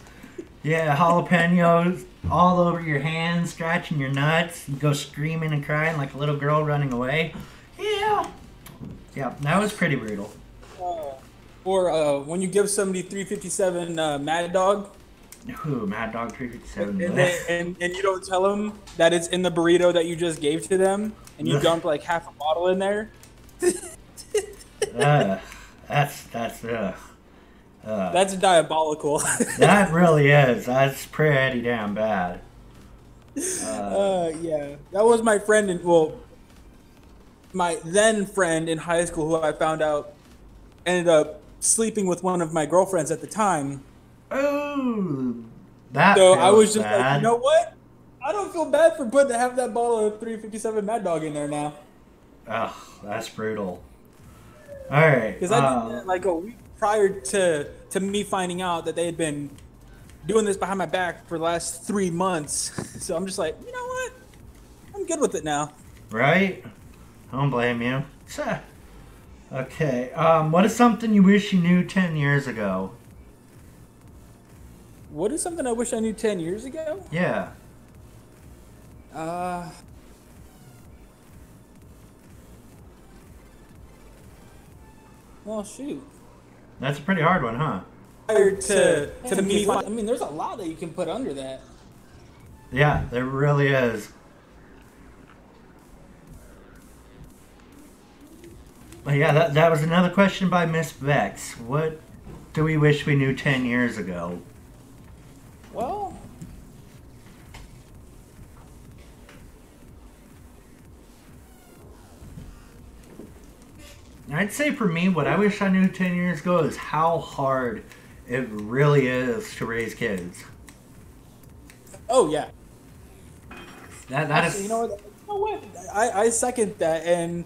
Yeah, jalapenos all over your hands, scratching your nuts. You go screaming and crying like a little girl running away. Yeah. Yeah, that was pretty brutal. Or when you give somebody 357 Mad Dog. Ooh, Mad Dog 357. And you don't tell them that it's in the burrito that you just gave to them, and you dump like half a bottle in there. That's diabolical. That really is. That's pretty damn bad. Yeah, that was my friend my then friend in high school who I found out ended up sleeping with one of my girlfriends at the time. Oh, that. So I was just bad. like, you know what? I don't feel bad for putting half that bottle of 357 Mad Dog in there now. Oh, that's brutal. All right. Because I did that like a week prior to me finding out that they had been doing this behind my back for the last 3 months. So I'm just like, you know what? I'm good with it now. Right? I don't blame you. Okay. What is something you wish you knew 10 years ago? What is something I wish I knew 10 years ago? Yeah. Well, shoot. That's a pretty hard one, huh? Prior to me, I mean, there's a lot that you can put under that. Yeah, there really is. But yeah, that was another question by Miss Vex. What do we wish we knew 10 years ago? Well, I'd say for me, what I wish I knew 10 years ago is how hard it really is to raise kids. oh yeah. That is... You know what? I second that, and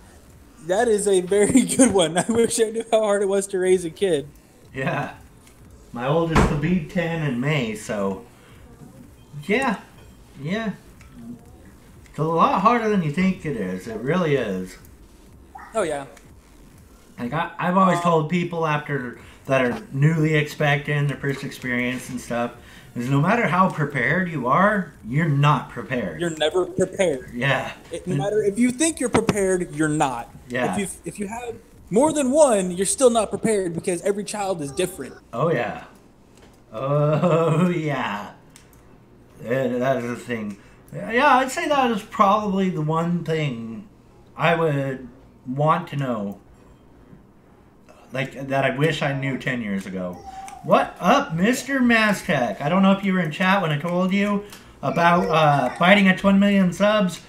that is a very good one. I wish I knew how hard it was to raise a kid. Yeah. My oldest will be 10 in May, so... Yeah. Yeah. It's a lot harder than you think it is. It really is. Oh yeah. Like, I've always told people after that are newly expecting their first experience and stuff, is no matter how prepared you are, you're not prepared. You're never prepared. Yeah. No matter if you think you're prepared, you're not. Yeah. If you have more than one, you're still not prepared because every child is different. Oh, yeah. Oh, yeah. That is the thing. Yeah, I'd say that is probably the one thing I would want to know. Like, that I wish I knew 10 years ago. What up, Mr. Maztec? I don't know if you were in chat when I told you about fighting at 1 million subs.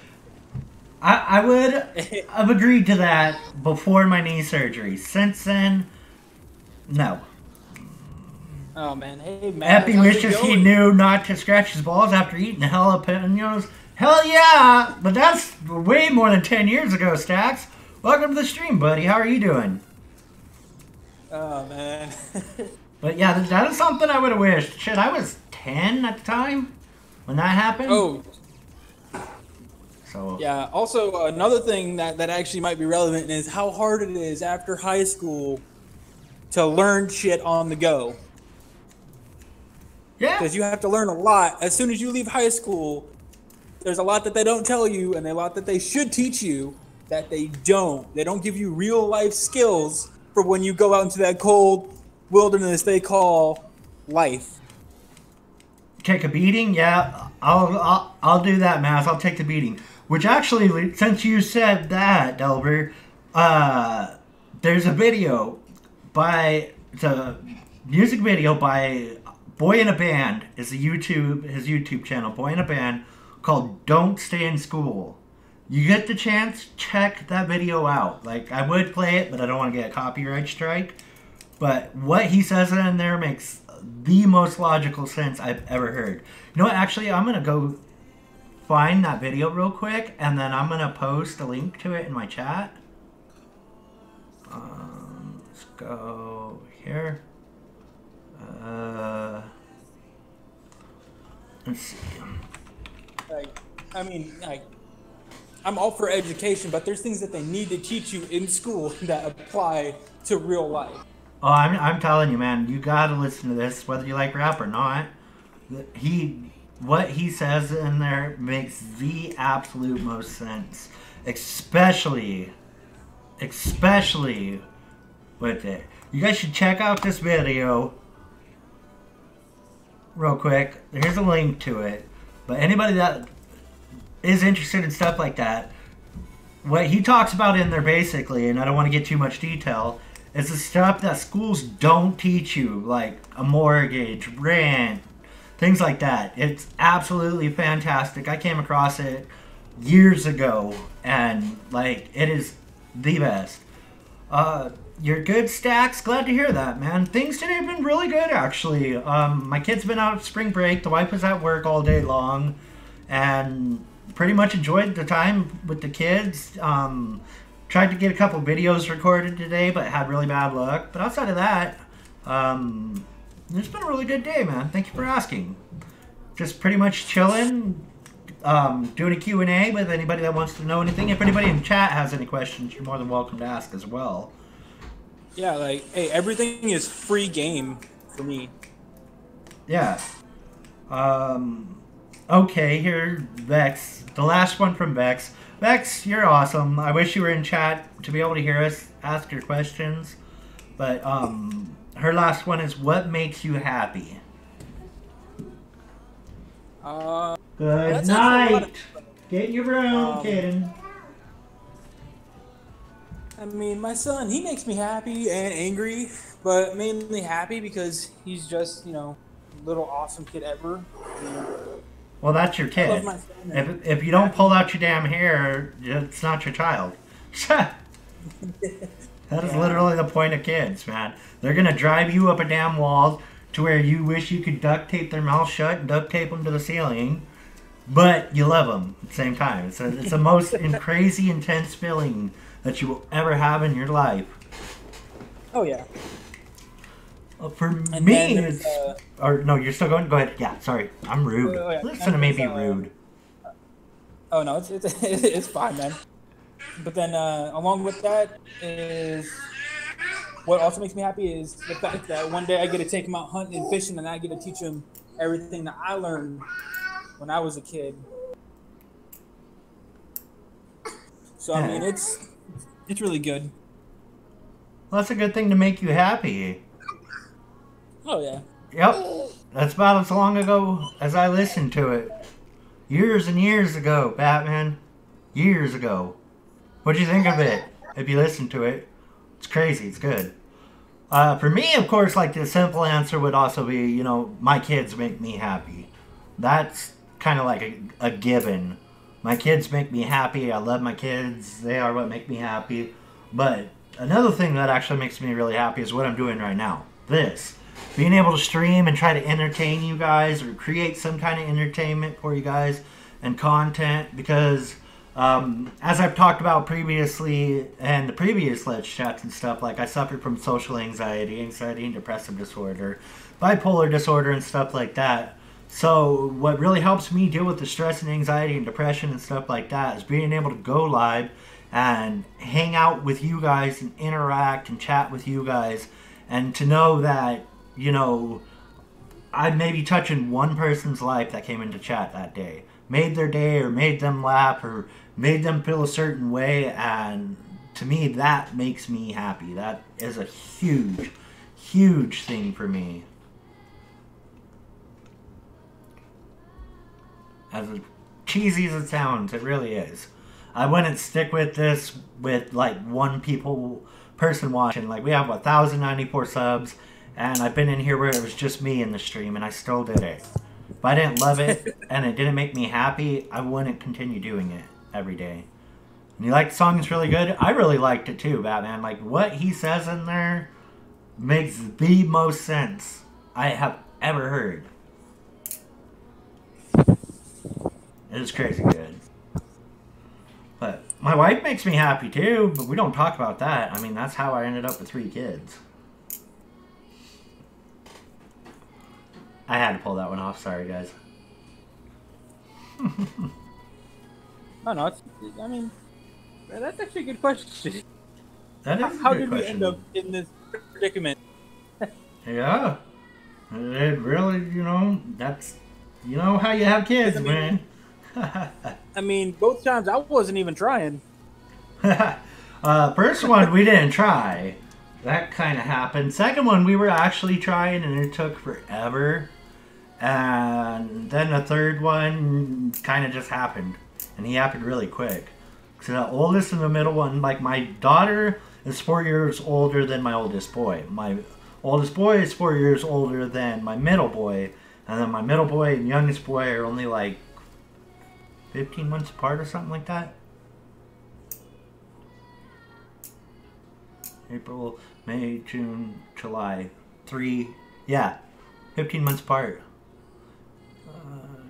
I would have agreed to that before my knee surgery. Since then, no. Oh, man. Hey, man. Epi wishes he knew not to scratch his balls after eating jalapenos. Hell yeah! But that's way more than 10 years ago, Stacks. Welcome to the stream, buddy. How are you doing? Oh, man. But yeah, that is something I would have wished. Shit, I was 10 at the time when that happened. Oh. So. Yeah, also another thing that actually might be relevant is how hard it is after high school to learn shit on the go. Yeah. Because you have to learn a lot. As soon as you leave high school, there's a lot that they don't tell you and a lot that they should teach you that they don't. They don't give you real life skills for when you go out into that cold wilderness they call life. Take a beating? Yeah, I'll do that, Maz. I'll take the beating. Which actually, since you said that, Delver, there's a video it's a music video by Boy in a Band. It's his YouTube channel, Boy in a Band, called "Don't Stay in School." You get the chance, check that video out. Like, I would play it, but I don't want to get a copyright strike. But what he says in there makes the most logical sense I've ever heard. You know what? Actually, I'm going to go find that video real quick, and then I'm going to post a link to it in my chat. Let's go here. Like, I mean, like, I'm all for education, but there's things that they need to teach you in school that apply to real life. Oh, I'm telling you, man, you gotta listen to this, whether you like rap or not. What he says in there makes the absolute most sense, especially with it. You guys should check out this video real quick. Here's a link to it. But anybody that is interested in stuff like that, what he talks about in there basically, and I don't want to get too much detail, is the stuff that schools don't teach you, like a mortgage, rent, things like that. It's absolutely fantastic. I came across it years ago, and like, it is the best. You're good, Stacks. Glad to hear that, man. Things today have been really good, actually. My kid's been out of spring break. The wife was at work all day long, and pretty much enjoyed the time with the kids. Tried to get a couple videos recorded today, but had really bad luck. But outside of that, it's been a really good day, man. Thank you for asking. Just pretty much chilling, doing a Q&A with anybody that wants to know anything. If anybody in chat has any questions, you're more than welcome to ask as well. Yeah, like, hey, everything is free game for me. Yeah. Okay, here, Vex. The last one from Vex. Vex, you're awesome. I wish you were in chat to be able to hear us ask your questions. But, her last one is, what makes you happy? Good night. Get in your room, Kaden. I mean, my son, he makes me happy and angry, but mainly happy because he's just, you know, little awesome kid ever. Well, that's your kid. I love my son. If you don't pull out your damn hair, it's not your child. That is literally the point of kids, man. They're going to drive you up a damn wall to where you wish you could duct tape their mouth shut and duct tape them to the ceiling, but you love them at the same time. It's the most crazy, intense feeling that you will ever have in your life. Oh, yeah. For me, it's... or, no, you're still going? Go ahead. Yeah, sorry. I'm rude. Yeah. Listen to me be rude. Oh, no, it's fine, man. But then, along with that is... What also makes me happy is the fact that one day I get to take him out hunting and fishing, and I get to teach him everything that I learned when I was a kid. So, I mean, it's really good. Well, that's a good thing to make you happy. Oh, yeah. Yep. That's about as long ago as I listened to it. Years and years ago, Batman. Years ago. What'd you think of it? If you listened to it. It's crazy. It's good. For me, of course, like, the simple answer would also be, you know, my kids make me happy. That's kind of like a given. My kids make me happy. I love my kids. They are what make me happy. But another thing that actually makes me really happy is what I'm doing right now. This. Being able to stream and try to entertain you guys or create some kind of entertainment for you guys and content, because as I've talked about previously and the previous Let's Chats and stuff, like, I suffered from social anxiety and depressive disorder, bipolar disorder and stuff like that. So what really helps me deal with the stress and anxiety and depression and stuff like that is being able to go live and hang out with you guys and interact and chat with you guys, and to know that, you know, I may be touching one person's life that came into chat that day. Made their day, or made them laugh, or made them feel a certain way, and to me, that makes me happy. That is a huge, huge thing for me. As cheesy as it sounds, it really is. I wouldn't stick with this with, like, one person watching. Like, we have 1,094 subs, and I've been in here where it was just me in the stream, and I still did it. If I didn't love it, and it didn't make me happy, I wouldn't continue doing it every day. And you like the song, it's really good? I really liked it too, Batman. Like, what he says in there makes the most sense I have ever heard. It is crazy good. But my wife makes me happy too, but we don't talk about that. I mean, that's how I ended up with 3 kids. I had to pull that one off. Sorry, guys. I don't know. I mean, that's actually a good question. That is a How good did question. we end up in this predicament? Yeah. It really, that's, how you have kids, I mean- man. I mean, both times I wasn't even trying. First one, we didn't try. That kind of happened. Second one, we were actually trying, and it took forever. And then the third one kind of just happened. And he happened really quick. So the oldest and the middle one, like my daughter is 4 years older than my oldest boy. My oldest boy is 4 years older than my middle boy. And then my middle boy and youngest boy are only like 15 months apart or something like that. April, May, June, July. 15 months apart.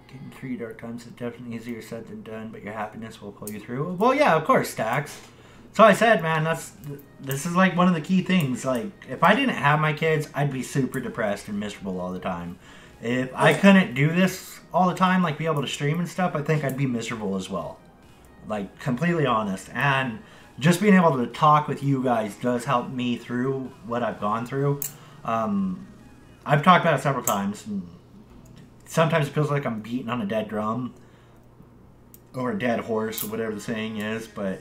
Getting 3 dark times is definitely easier said than done, but your happiness will pull you through. Well, yeah, of course, Stacks. So I said, man, this is like one of the key things. Like, if I didn't have my kids, I'd be super depressed and miserable all the time. If I couldn't do this all the time, like be able to stream and stuff, I think I'd be miserable as well. Like, completely honest. And just being able to talk with you guys does help me through what I've gone through. I've talked about it several times, and sometimes it feels like I'm beating on a dead drum or a dead horse or whatever the saying is, but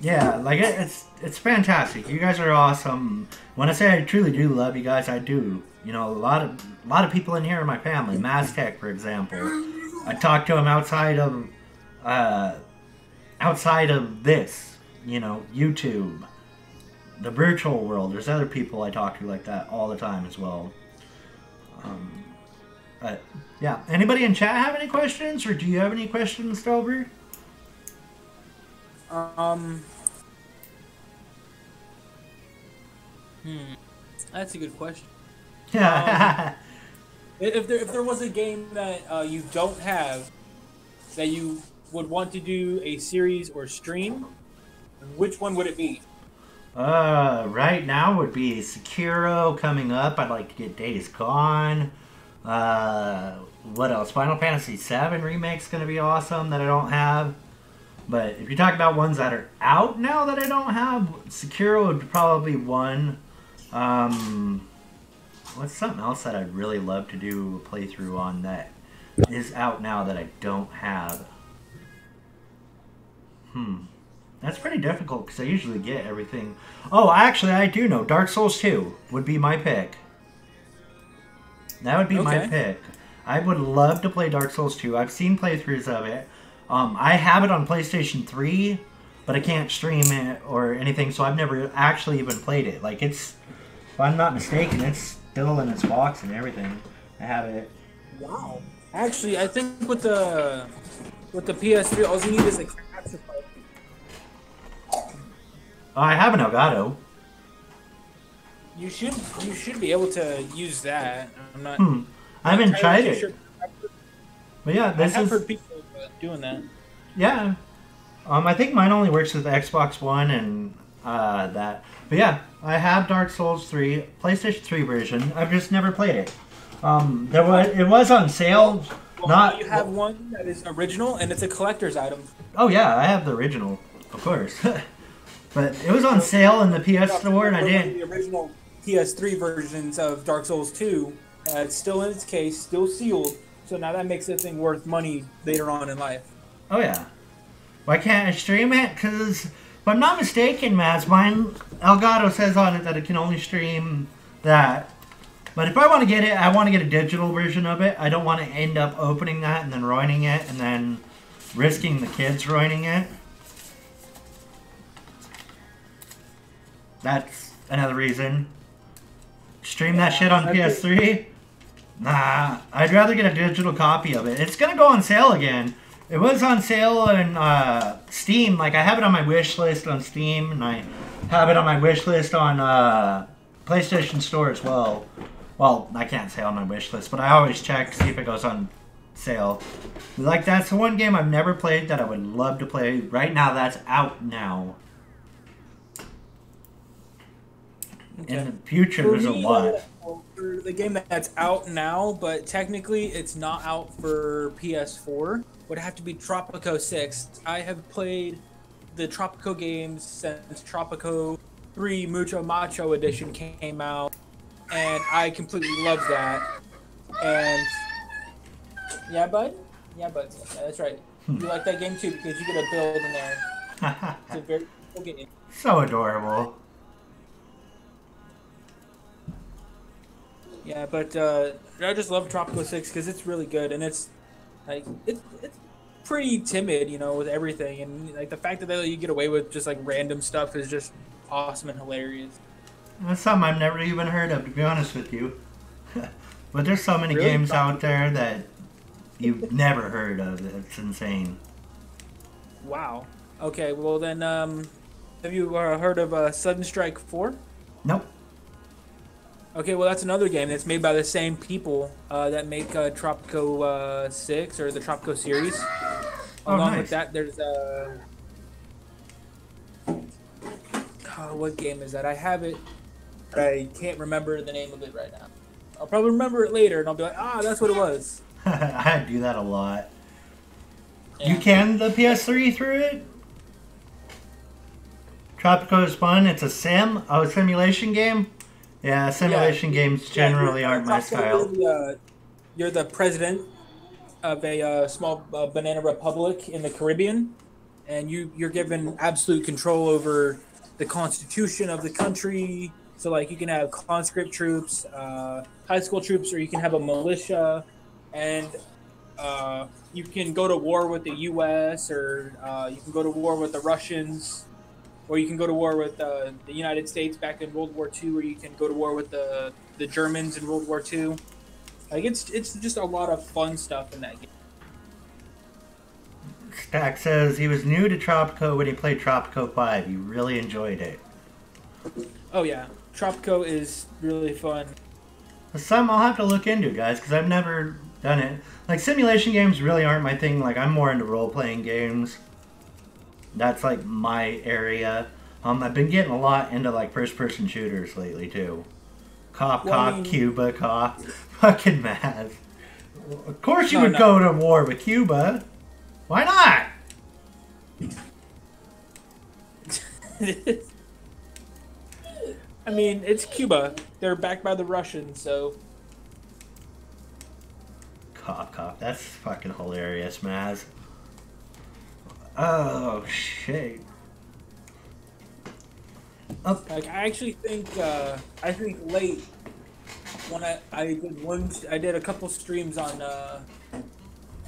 yeah, like it's fantastic. You guys are awesome. When I say I truly do love you guys, I do. A lot of people in here are my family. Maztec, for example. I talk to him outside of this, YouTube, the virtual world. There's other people I talk to like that all the time as well. But yeah, anybody in chat have any questions, or do you have any questions, Delver? That's a good question. Yeah. If there was a game that you don't have that you would want to do a series or stream, which one would it be? Right now would be Sekiro coming up. I'd like to get Days Gone. What else? Final Fantasy VII Remake's going to be awesome that I don't have. But if you talk about ones that are out now that I don't have, Sekiro would probably be one. What's something else that I'd really love to do a playthrough on that is out now that I don't have? That's pretty difficult because I usually get everything. Oh, actually, I do know. Dark Souls 2 would be my pick. That would be my pick. I would love to play Dark Souls 2. I've seen playthroughs of it. I have it on PlayStation 3, but I can't stream it or anything, so I've never actually even played it. Like, if I'm not mistaken, it's still in its box and everything. I have it. Wow. Actually, I think with the PS3, all you need is a capture card. I have an Elgato. You should be able to use that. I'm not. I haven't tried too it. sure. But yeah, this I've is. heard people doing that. Yeah. I think mine only works with the Xbox One and that. But yeah, I have Dark Souls 3, PlayStation 3 version. I've just never played it. It was on sale. Well, you have one that is original, and it's a collector's item. Oh yeah, I have the original, of course. But it was on sale in the PS Store, and I didn't. The original PS3 versions of Dark Souls 2. It's still in its case, still sealed. So now that makes the thing worth money later on in life. Oh yeah. Why can't I stream it? Because if I'm not mistaken, Maz, mine Elgato says on it that it can only stream that. But if I want to get it, I want to get a digital version of it. I don't want to end up opening that and then ruining it and then risking the kids ruining it. That's another reason. Stream that shit on PS3? Nah, I'd rather get a digital copy of it. It's gonna go on sale again. It was on sale on Steam. Like, I have it on my wish list on Steam, and I have it on my wish list on PlayStation Store as well. Well, I can't say on my wish list, but I always check to see if it goes on sale. Like, that's the one game I've never played that I would love to play. Right now, that's out now. Okay. In the future, there's a lot. for the game that's out now, but technically it's not out for PS4. Would have to be Tropico 6. I have played the Tropico games since Tropico 3 Mucho Macho Edition came out, and I completely love that. And yeah, bud? Yeah, bud. Yeah, that's right. You like that game too because you get a build in there. It's a very cool game. So adorable. Yeah, but I just love Tropico 6 because it's really good, and it's like it's pretty timid, you know, with everything, and like the fact that they let you get away with just like random stuff is just awesome and hilarious. That's something I've never even heard of, to be honest with you. But there's so many Really? games out there that you've never heard of. It's insane. Wow. Okay, well then, have you heard of Sudden Strike 4? Nope. Okay, well that's another game that's made by the same people that make Tropico 6 or the Tropico series. Along nice. with that, there's what game is that? I have it. I can't remember the name of it right now. I'll probably remember it later, and I'll be like, that's what it was. I do that a lot. Yeah. You can the PS3 through it? Tropico is fun. It's a simulation game? Yeah, simulation games generally aren't my style. You're the president of a small banana republic in the Caribbean, and you're given absolute control over the constitution of the country. So, like, you can have conscript troops, high school troops, or you can have a militia, and you can go to war with the U.S., or you can go to war with the Russians, or you can go to war with the United States back in World War II, or you can go to war with the Germans in World War II. Like, it's just a lot of fun stuff in that game. Stack says he was new to Tropico when he played Tropico 5. He really enjoyed it. Oh, yeah. Tropico is really fun. It's something I'll have to look into, guys, because I've never done it. Like, simulation games really aren't my thing. Like, I'm more into role-playing games. That's, like, my area. I've been getting a lot into, like, first-person shooters lately, too. Cuba, cop. Fucking mad. Of course you would go to war with Cuba. Why not? I mean, it's Cuba. They're backed by the Russians, so... Cop. That's fucking hilarious, Maz. Oh, shit. Oh. Like, I actually think, late, when I did a couple streams on,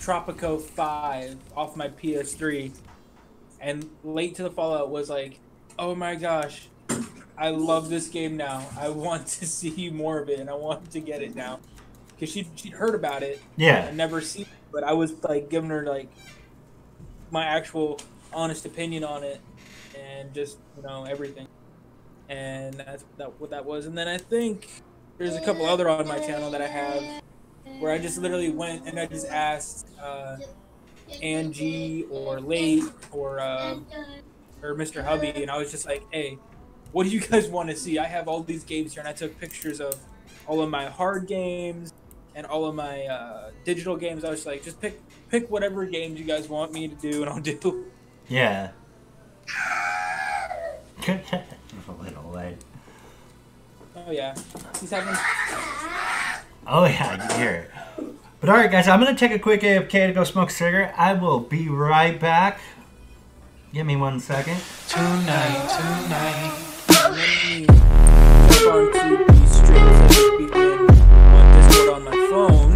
Tropico 5 off my PS3, and late to the Fallout was like, oh my gosh, I love this game now. I want to see more of it, and I want to get it now. Because she'd heard about it, yeah, and never seen it, but I was like giving her like my actual honest opinion on it, and just, you know, everything. And that's what that was. And then I think there's a couple other on my channel that I have, where I just literally went and I just asked Angie or Late or Mr. Hubby, and I was just like, hey, what do you guys want to see? I have all these games here, and I took pictures of all of my hard games and all of my digital games. I was like, just pick whatever games you guys want me to do, and I'll do. Yeah. A little late. Oh yeah, he's having. Oh yeah, I can hear it. But alright guys, I'm going to take a quick AFK to go smoke a cigarette. I will be right back. Give me 1 second. Tonight. Let me jump onto the streams that begin on Discord on my phone.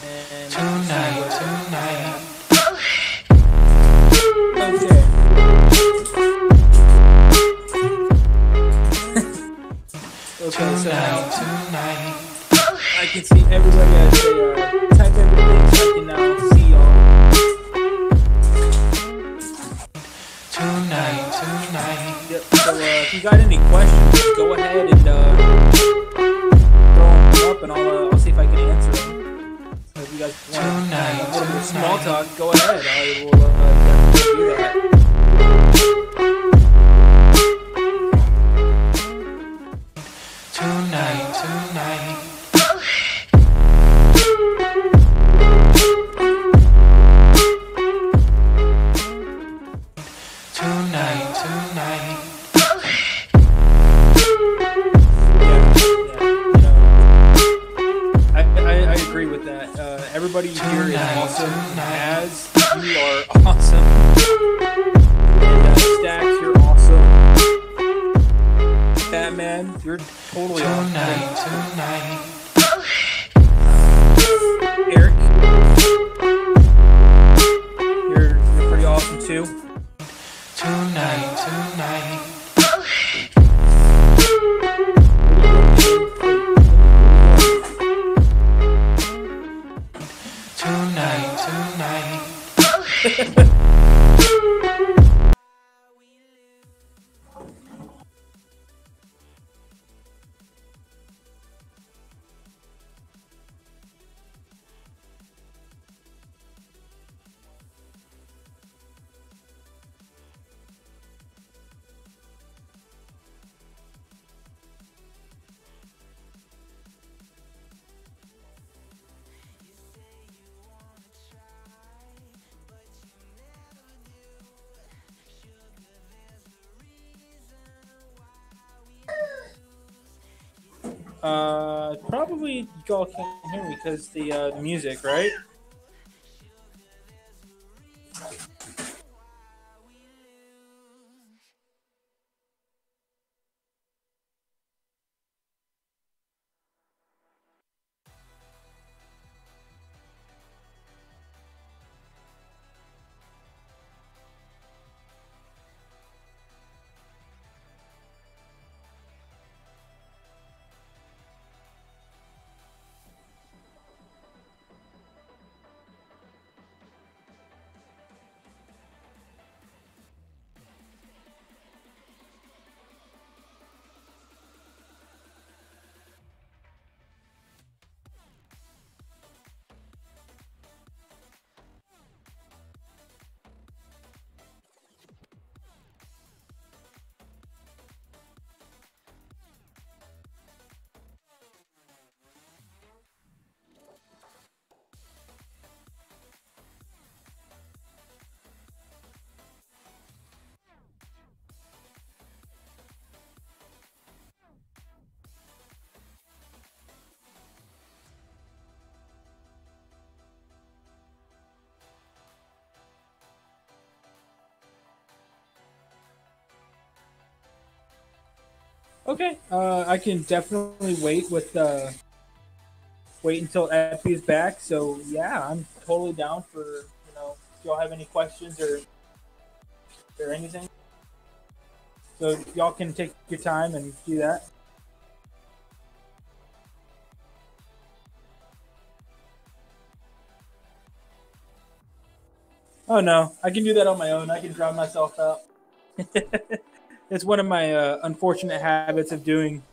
And tonight. Okay. Okay, so now I can see everybody as they type everything, so I can now see y'all. Tonight. Yep, so if you got any questions, just go ahead and throw them up, and I'll see if I can answer them. So if you guys want a little bit of small talk, go ahead. I will definitely do that. Tonight. here is awesome. As you are awesome. And Stacks, you're awesome. Batman, you're totally awesome. Eric, you're pretty awesome too. Tonight. Probably y'all can't hear me because the music, right? Okay, I can definitely wait until Epi is back. So yeah, I'm totally down for if y'all have any questions or anything. So y'all can take your time and do that. Oh no, I can do that on my own. I can drown myself out. It's one of my unfortunate habits of doing.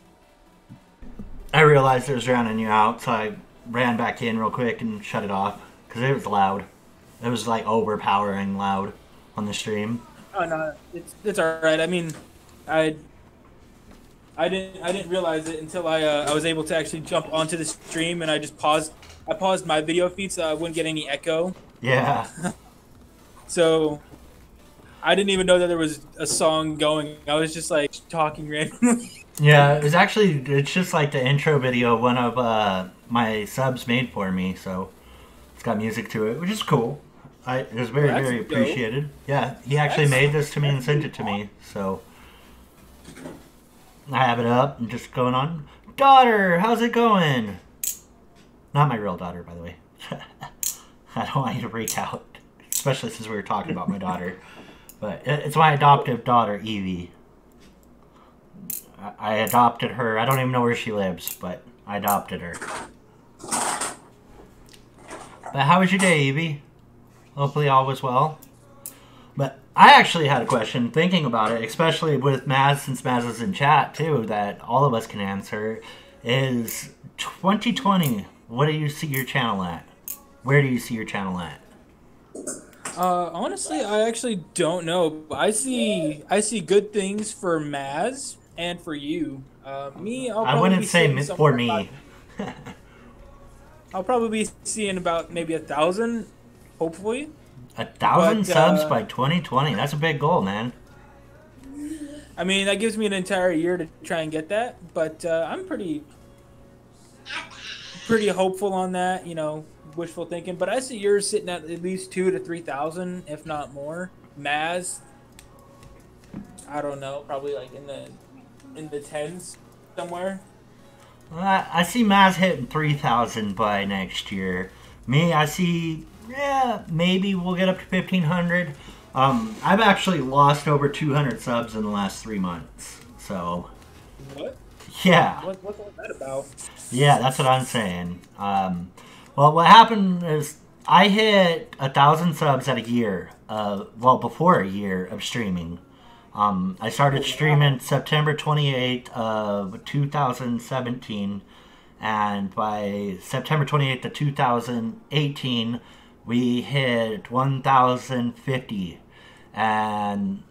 I realized it was drowning you out, so I ran back in real quick and shut it off because it was loud. It was like overpowering loud on the stream. Oh no, it's all right. I mean, I didn't realize it until I was able to actually jump onto the stream and I just paused. I paused my video feed so I wouldn't get any echo. Yeah. So I didn't even know that there was a song going. I was just like talking randomly. Yeah, it's just like the intro video one of my subs made for me, so it's got music to it, which is cool. It was very appreciated. Dope. Yeah, he actually made this to me and sent it to me, so I have it up and just going on. Daughter, how's it going? Not my real daughter, by the way. I don't want you to freak out, especially since we were talking about my daughter. But it's my adoptive daughter, Evie. I adopted her. I don't even know where she lives, but I adopted her. But how was your day, Evie? Hopefully all was well. But I actually had a question, thinking about it, especially with Maz, since Maz is in chat too, that all of us can answer, is 2020, what do you see your channel at? Where do you see your channel at? Honestly, I actually don't know. I see good things for Maz and for you. Me, I wouldn't say for me. I'll probably be seeing about maybe 1,000, hopefully. 1,000 subs by 2020. That's a big goal, man. I mean, that gives me an entire year to try and get that, but I'm pretty hopeful on that. wishful thinking, but I see yours sitting at least 2,000 to 3,000, if not more. Maz, I don't know, probably like in the tens somewhere. I see Maz hitting 3,000 by next year. Me, I see, yeah, maybe we'll get up to 1,500. I've actually lost over 200 subs in the last 3 months. So. What? Yeah. What's all that about? Yeah, that's what I'm saying. Well, what happened is I hit 1,000 subs at a year. Well, before a year of streaming. I started streaming September 28th of 2017, and by September 28th of 2018, we hit 1,050, and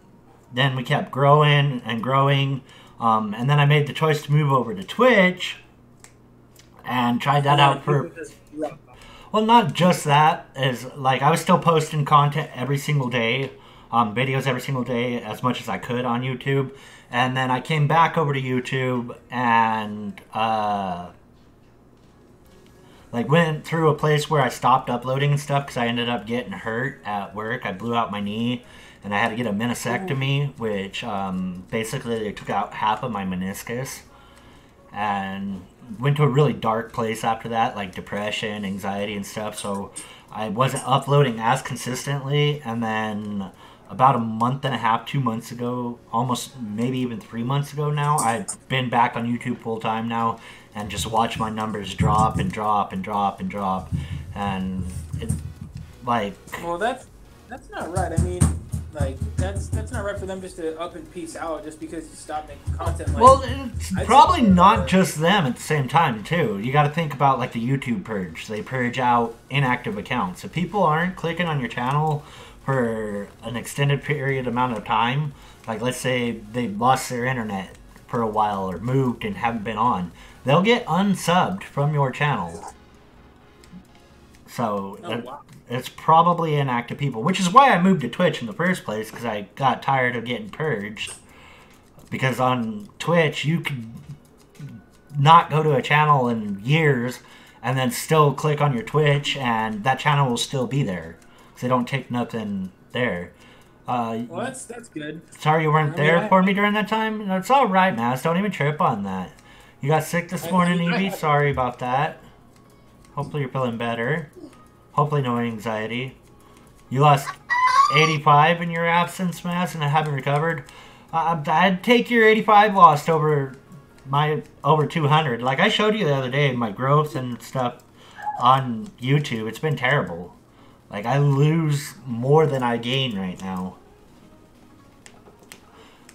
then we kept growing and growing, and then I made the choice to move over to Twitch, and tried that out for... Well, not just that, is like I was still posting content every single day, videos every single day as much as I could on YouTube, and then I came back over to YouTube and like went through a place where I stopped uploading and stuff because I ended up getting hurt at work. I blew out my knee and I had to get a meniscectomy, which basically they took out half of my meniscus, and went to a really dark place after that, like depression, anxiety and stuff, so I wasn't uploading as consistently. And then about a month and a half, 2 months ago, almost maybe even 3 months ago now, I've been back on YouTube full time now and just watch my numbers drop and drop and drop and drop, and it, like... Well, that's not right. I mean, like, that's not right for them just to up and peace out just because you stop making content. Like, well, it's probably not just them at the same time, too. You got to think about, like, the YouTube purge. They purge out inactive accounts. If people aren't clicking on your channel for an extended period amount of time, like, let's say they lost their internet for a while or moved and haven't been on, they'll get unsubbed from your channel. So... oh, wow. It's probably inactive people, which is why I moved to Twitch in the first place, because I got tired of getting purged. Because on Twitch, you could not go to a channel in years and then still click on your Twitch, and that channel will still be there. Because they don't take nothing there. Well, that's good. Sorry you weren't there for me during that time? It's alright, Mass. Don't even trip on that. You got sick this morning, Evie? Sorry about that. Hopefully you're feeling better. Hopefully no anxiety. You lost 85 in your absence, Mass, and I haven't recovered. I'd take your 85 lost over 200. Like I showed you the other day, my growth and stuff on YouTube. It's been terrible. Like I lose more than I gain right now.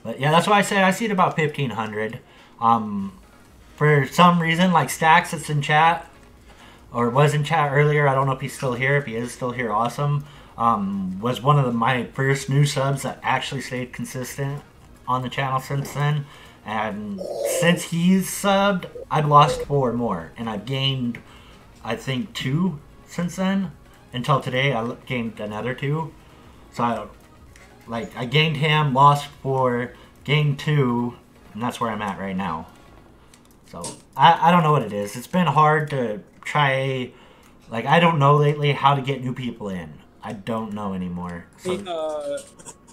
But yeah, that's why I say I see it about 1,500. For some reason, like Stacks that's in chat, or was in chat earlier, I don't know if he's still here. If he is still here, awesome. Was one of my first new subs that actually stayed consistent on the channel since then. And since he's subbed, I've lost 4 more. And I've gained, I think, 2 since then. Until today, I gained another 2. So, I gained him, lost 4, gained 2, and that's where I'm at right now. So, I don't know what it is. It's been hard to try, like, I don't know lately how to get new people in. I don't know anymore. So.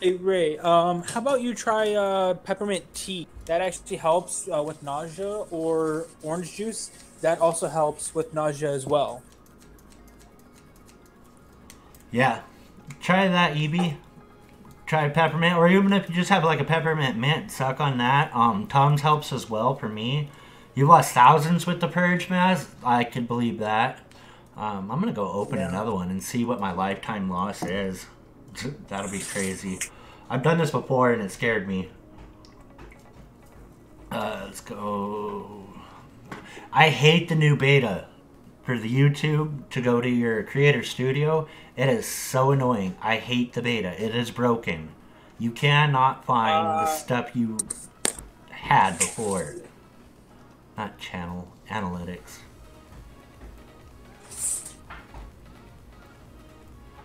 Hey Ray, how about you try peppermint tea? That actually helps with nausea, or orange juice. That also helps with nausea as well. Yeah. Try that, EB. Try peppermint, or even if you just have like a peppermint mint, suck on that. Tums helps as well for me. You lost thousands with the purge, Maz. I could believe that. I'm gonna go open another one and see what my lifetime loss is. That'll be crazy. I've done this before and it scared me. Let's go. I hate the new beta for the YouTube to go to your creator studio. It is so annoying. I hate the beta. It is broken. You cannot find the stuff you had before. Not channel analytics.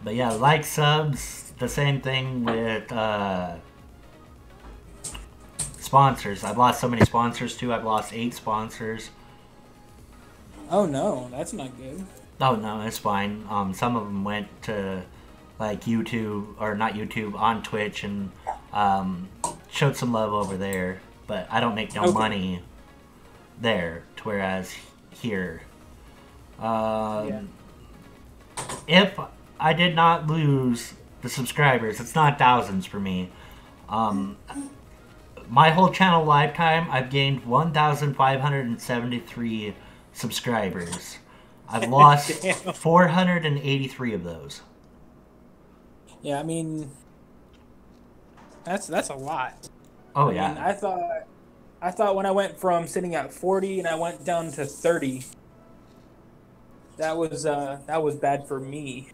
But yeah, like, subs, the same thing with sponsors. I've lost so many sponsors too. I've lost 8 sponsors. Oh no, that's not good. Oh no, it's fine. Some of them went to like YouTube, or not YouTube, on Twitch, and showed some love over there. But I don't make no money there, whereas here, if I did not lose the subscribers, it's not thousands for me. My whole channel lifetime, I've gained 1,573 subscribers. I've lost 483 of those. Yeah, I mean, that's a lot. Oh I yeah. mean, I thought when I went from sitting at 40 and I went down to 30, that was bad for me.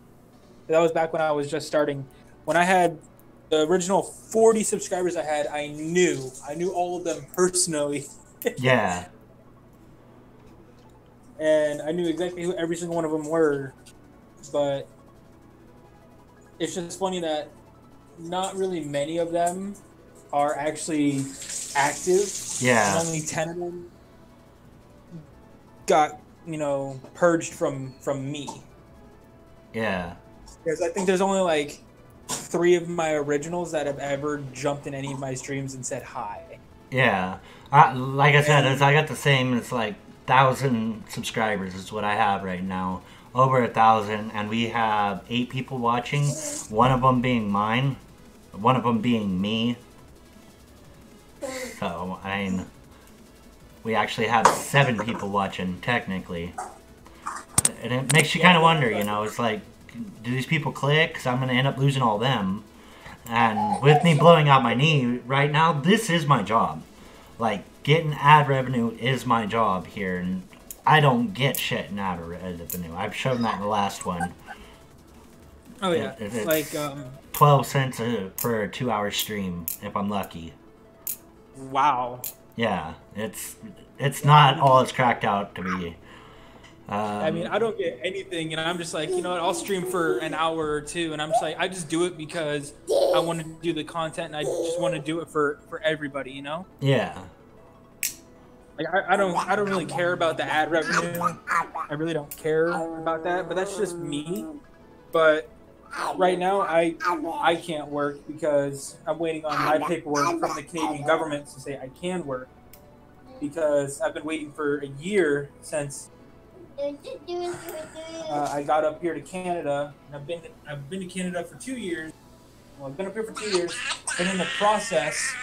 That was back when I was just starting. When I had the original 40 subscribers I knew all of them personally. Yeah. And I knew exactly who every single one of them were. But it's just funny that not really many of them are actually active. Yeah. And only 10 of them got, purged from me. Yeah. Because I think there's only like 3 of my originals that have ever jumped in any of my streams and said hi. Yeah. Like I said, I got the same. It's like 1,000 subscribers is what I have right now. Over 1,000, and we have 8 people watching. One of them being mine. One of them being me. So, I mean, we actually have 7 people watching, technically. And it makes you kind of wonder, it's like, do these people click? Because I'm going to end up losing all them. And with me blowing out my knee right now, this is my job. Like, getting ad revenue is my job here. And I don't get shit in ad revenue. I've shown that in the last one. Oh, yeah. It's like, 12 cents for a 2-hour stream, if I'm lucky. Wow. Yeah, it's not all it's cracked out to be. I mean, I don't get anything, and I'm just like, you know what, I'll stream for an hour or 2, and I'm just like, I just do it because I want to do the content, and I just want to do it for everybody, Yeah. Like, I don't really care about the ad revenue. I really don't care about that, but that's just me. But right now, I can't work because I'm waiting on my paperwork from the Canadian government to say I can work. Because I've been waiting for a year since I got up here to Canada, and I've been to Canada for 2 years. Well, I've been up here for 2 years, been in the process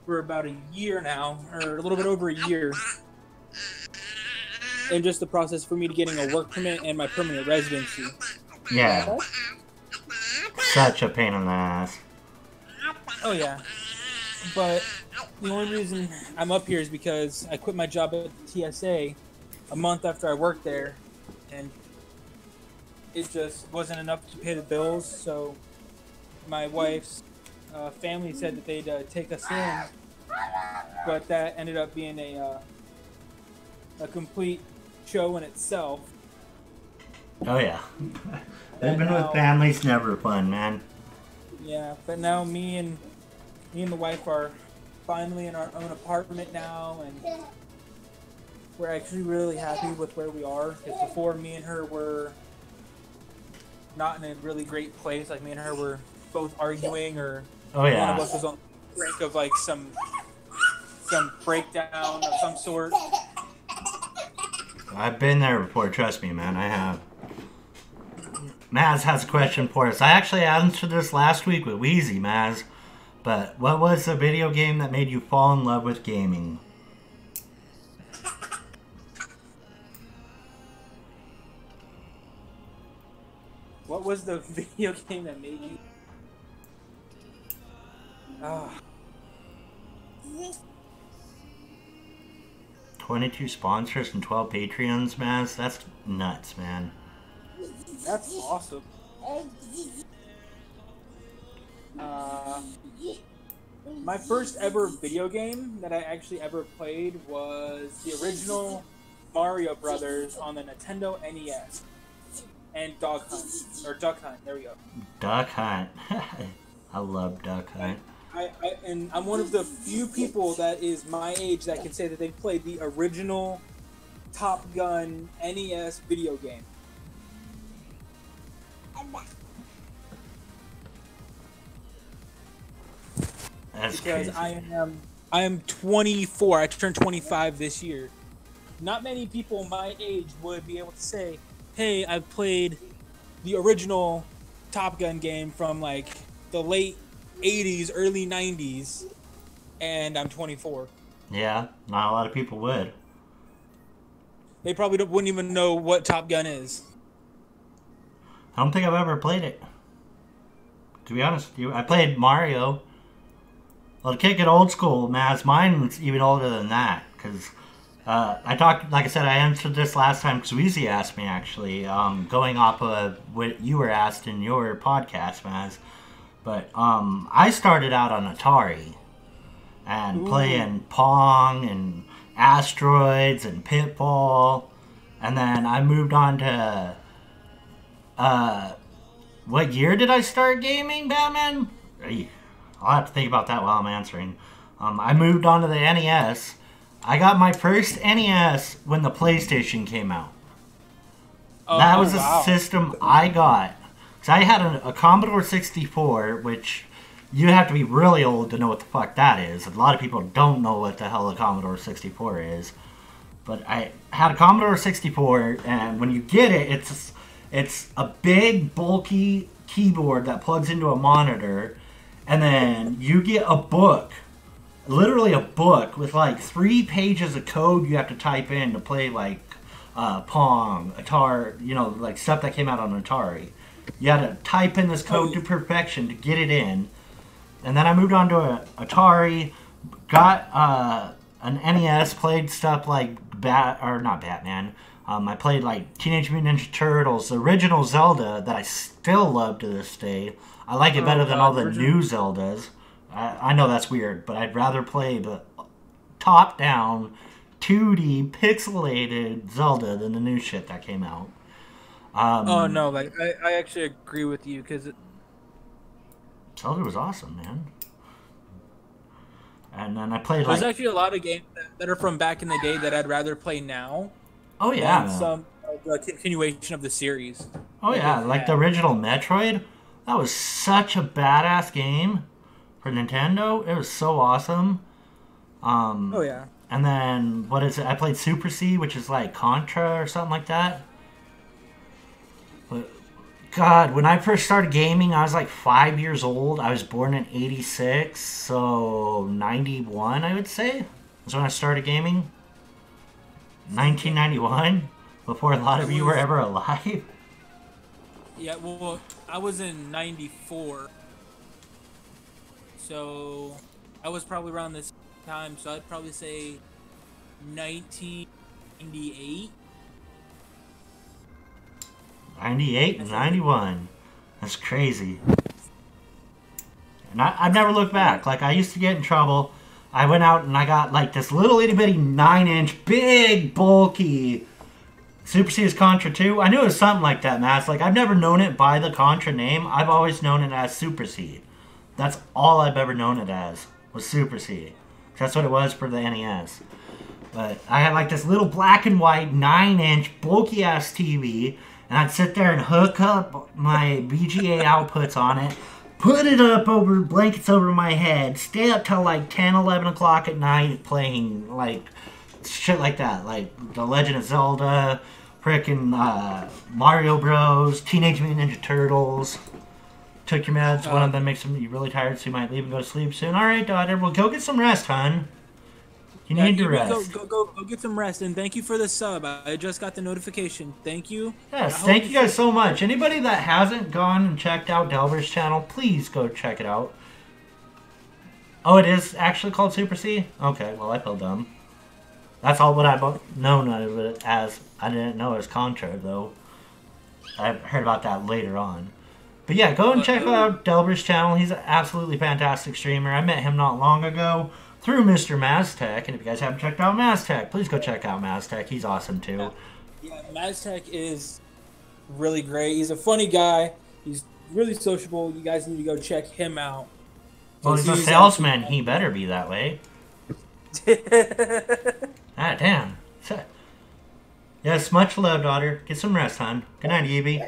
for about a year now, or a little bit over a year. And just the process for me to getting a work permit and my permanent residency. Yeah. Such a pain in the ass. Oh yeah. But the only reason I'm up here is because I quit my job at the TSA a month after I worked there, and it just wasn't enough to pay the bills. So my wife's family said that they'd take us in, but that ended up being a complete show in itself. Oh yeah. Living with family's never fun, man. Yeah, but now me and the wife are finally in our own apartment now, and we're actually really happy with where we are. Because before, me and her were not in a really great place. Like, me and her were both arguing, or one of us was on the brink of like some breakdown of some sort. I've been there before, trust me, man, I have. Maz has a question for us. I actually answered this last week with Wheezy, Maz. But what was the video game that made you fall in love with gaming? What was the video game that made you... 22 sponsors and 12 Patreons, Maz? That's nuts, man. That's awesome. My first ever video game that I actually ever played was the original Mario Brothers on the Nintendo NES. And Duck Hunt, there we go. Duck Hunt. I love Duck Hunt. And I'm one of the few people that is my age that can say that they played the original Top Gun NES video game. That's Because crazy. I am 24. I turned 25 this year. Not many people my age would be able to say, "Hey, I've played the original Top Gun game from like the late 80s, early 90s, and I'm 24." Yeah, not a lot of people would. They probably wouldn't even know what Top Gun is. I don't think I've ever played it. To be honest with you, I played Mario. Well, to kick it old school, Maz, mine was even older than that. Because I talked, like I said, I answered this last time because Weezy asked me, actually, going off of what you were asked in your podcast, Maz. But I started out on Atari and playing Pong and Asteroids and Pitball. And then I moved on to... what year did I start gaming, Batman? I'll have to think about that while I'm answering. I moved on to the NES. I got my first NES when the PlayStation came out. That was a system I got. Because I had a Commodore 64, which you have to be really old to know what the fuck that is. A lot of people don't know what the hell a Commodore 64 is. But I had a Commodore 64, and when you get it, it's a big, bulky keyboard that plugs into a monitor. And then you get a book, literally a book with like 3 pages of code you have to type in to play like Pong, Atari, you know, like stuff that came out on Atari. You had to type in this code to perfection to get it in. And then I moved on to Atari, got an NES, played stuff like not Batman. I played like Teenage Mutant Ninja Turtles, the original Zelda that I still love to this day. I like it better than all the new Zeldas. I know that's weird, but I'd rather play the top-down, 2D, pixelated Zelda than the new shit that came out. Oh no, like I actually agree with you because Zelda was awesome, man. And then I played there's actually a lot of games that are from back in the day that I'd rather play now. Oh yeah, than some continuation of the series. Oh yeah, like the original Metroid. That was such a badass game for Nintendo. It was so awesome. Oh yeah. And then what is it? I played Super C, which is like Contra or something like that. But God, when I first started gaming, I was like 5 years old. I was born in '86, so 91, I would say, is when I started gaming. 1991, before a lot of you were ever alive. Yeah, well, I was in '94, so I was probably around this time. So I'd probably say 1998. 98 and 91. That's crazy. And I've never looked back. Like, I used to get in trouble. I went out and I got like this little itty bitty 9-inch, big, bulky Super Series Contra 2. I knew it was something like that, Matt. Like, I've never known it by the Contra name. I've always known it as Super C. That's all I've ever known it as, was Super C. That's what it was for the NES. But I had like this little black and white 9-inch bulky ass TV, and I'd sit there and hook up my VGA outputs on it, put it up over blankets over my head, stay up till like 10, 11 o'clock at night playing like shit like that, like The Legend of Zelda, frickin' Mario Bros, Teenage Mutant Ninja Turtles. Took your meds, one of them makes you really tired, so you might leave and go to sleep soon. Alright, daughter, well go get some rest, hun. You need to rest. Go get some rest, and thank you for the sub. I just got the notification. Thank you. Yes, thank you guys so much. Anybody that hasn't gone and checked out Delver's channel, please go check it out. Oh, it is actually called Super C? Okay, well, I feel dumb. That's all what I've known of it as. I didn't know it was Contra, though. I heard about that later on. But yeah, go and check out Delver's channel. He's an absolutely fantastic streamer. I met him not long ago through Mr. Maztec, and if you guys haven't checked out Maztec, please go check out Maztec. He's awesome too. Yeah, Maztec is really great. He's a funny guy. He's really sociable. You guys need to go check him out. Well, he's a salesman. He better be that way. Ah, damn. Yes, much love, daughter. Get some rest, hon. Good night, Evie.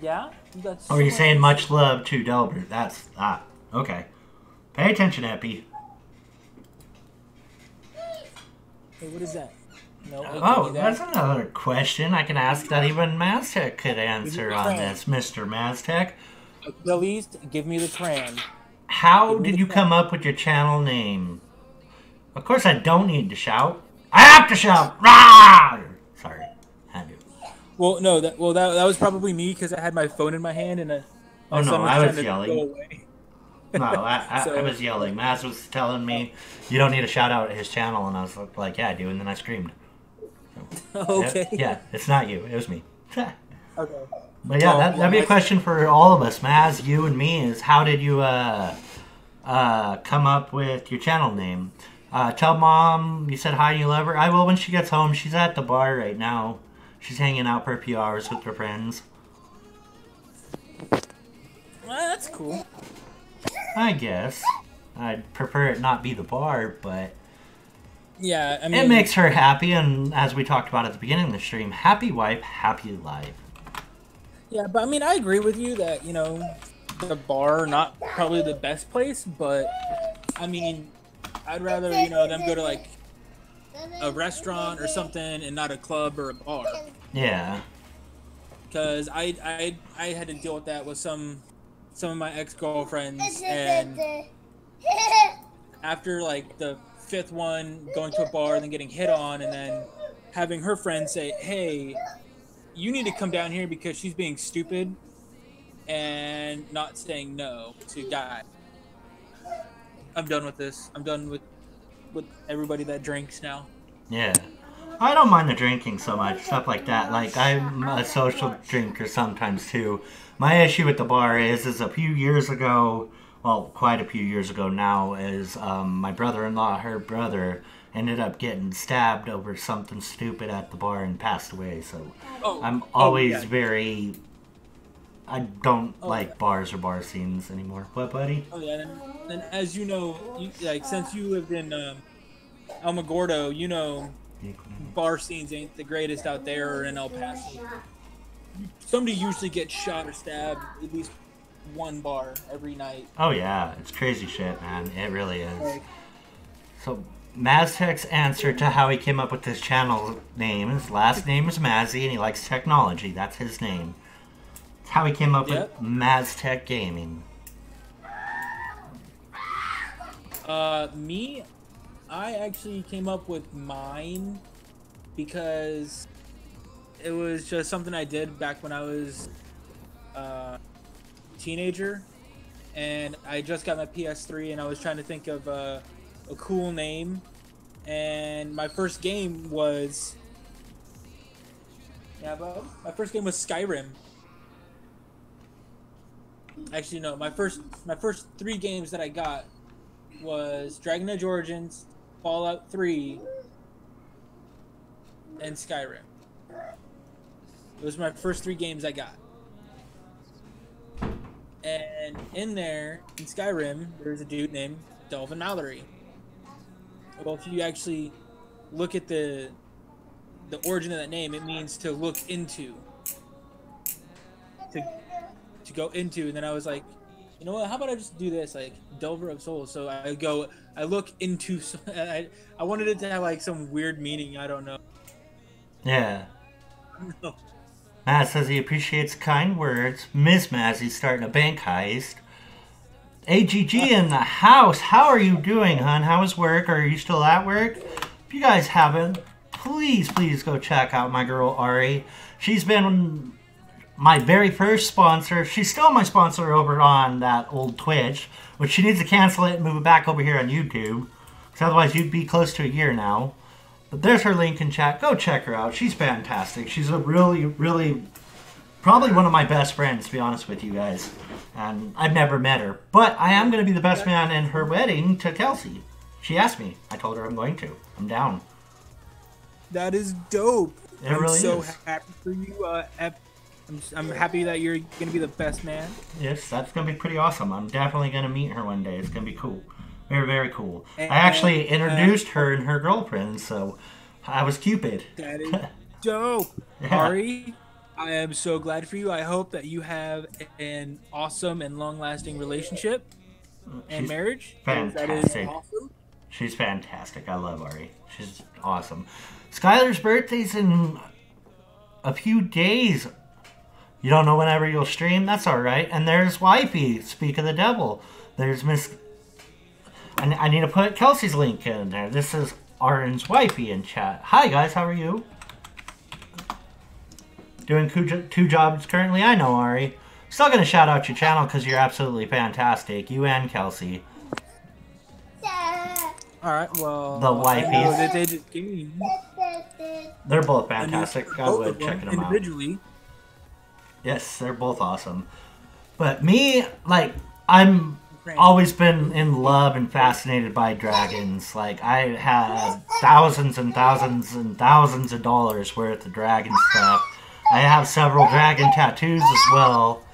Yeah? You got Or are you saying much love to Delbert? That's... okay. Pay attention, Epi. Hey, what is that? No, Oh, that's another question I can ask that even Maztec could answer on this, Mr. Maztec. At least, give me the cran. How did you come up with your channel name? Of course I don't need to shout. I have to shout! Rah! Sorry, had to. Well, no, that was probably me because I had my phone in my hand and Oh no, I was yelling. Go away. No, I was yelling. Maz was telling me, you don't need to shout out his channel, and I was like, yeah, I do, and then I screamed. So, okay. Yeah, it's not you, it was me. Okay. But yeah, that'd be a question for all of us, Maz, you and me, is how did you come up with your channel name? Tell Mom you said hi and you love her. I will when she gets home. She's at the bar right now. She's hanging out for a few hours with her friends. Well, that's cool. I guess. I'd prefer it not be the bar, but... Yeah, I mean... It makes her happy, and as we talked about at the beginning of the stream, happy wife, happy life. Yeah, but I mean, I agree with you that, you know, the bar, not probably the best place, but, I mean, I'd rather, you know, them go to, like, a restaurant or something and not a club or a bar. Yeah. Because I had to deal with that with some of my ex-girlfriends, and after, like, the 5th one, going to a bar and then getting hit on, and then having her friend say, hey, you need to come down here because she's being stupid, and not saying no to guy. I'm done with this. I'm done with everybody that drinks now. Yeah. I don't mind the drinking so much, stuff like that. Like, I'm a social drinker sometimes, too. My issue with the bar is a few years ago, well, quite a few years ago now, is my brother-in-law, her brother, ended up getting stabbed over something stupid at the bar and passed away. So I'm always very... I don't like bars or bar scenes anymore. What, buddy? Oh, yeah. And as you know, like, since you lived in Alamogordo, you know, bar scenes ain't the greatest out there or in El Paso. Somebody usually gets shot or stabbed at least one bar every night. Oh, yeah. It's crazy shit, man. It really is. So, Maztec's answer to how he came up with his channel name, his last name is Mazzy, and he likes technology. That's his name. It's how he came up with Maztec Gaming. Me, I actually came up with mine because it was just something I did back when I was a teenager, and I just got my PS3 and I was trying to think of a cool name, and my first game was Skyrim. Actually, no, my first 3 games that I got was Dragon Age Origins, Fallout 3, and Skyrim. Those were my first 3 games I got. And in there, in Skyrim, there's a dude named Delvin Mallory. Well, if you actually look at the origin of that name, it means to look into. To go into, and then I was like, you know what, how about I just do this, like, Delverofsouls. So I look into, I wanted it to have, like, some weird meaning, I don't know. Yeah. No. Matt says he appreciates kind words. Miss Mazzy's starting a bank heist. AGG in the house. How are you doing, hon? How is work? Are you still at work? If you guys haven't, please go check out my girl Ari. She's been my very first sponsor. She's still my sponsor over on that old Twitch, which she needs to cancel it and move it back over here on YouTube, because otherwise you'd be close to a year now. But there's her link in chat. Go check her out. She's fantastic. She's a really, probably one of my best friends, to be honest with you guys. And I've never met her, but I am going to be the best man in her wedding to Kelsey. She asked me. I told her I'm going to. I'm down. That is dope. I'm so happy for you, I'm happy that you're going to be the best man. Yes, that's going to be pretty awesome. I'm definitely going to meet her one day. It's going to be cool. Very, very cool. And, I actually introduced her and her girlfriend, so I was Cupid. That is dope. Yeah. Ari, I am so glad for you. I hope that you have an awesome and long-lasting relationship and She's marriage. fantastic. That is awesome. She's fantastic. I love Ari. She's awesome. Skylar's birthday's in a few days. You don't know whenever you'll stream? That's alright. And there's Wifey, speak of the devil. There's Miss... I need to put Kelsey's link in there. This is Aaron's Wifey in chat. Hi guys, how are you? Doing two jobs currently? I know, Ari. Still gonna shout out your channel because you're absolutely fantastic. You and Kelsey. Alright, well... The wifeys. That they just gave me They're both fantastic. I both would of them check them out. individually. Yes, they're both awesome. But me, like, I'm always been in love and fascinated by dragons. Like, I had thousands and thousands and thousands of dollars worth of dragon stuff. I have several dragon tattoos as well.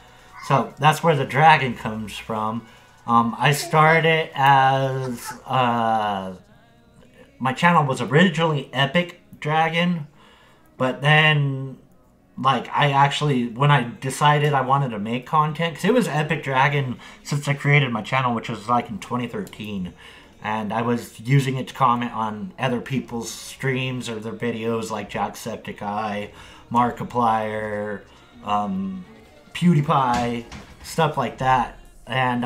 So that's where the dragon comes from. I started as, my channel was originally EpiDragon, but then, like, I actually, when I decided I wanted to make content, because it was EpiDragon since I created my channel, which was like in 2013, and I was using it to comment on other people's streams or their videos, like Jacksepticeye, Markiplier, PewDiePie, stuff like that. And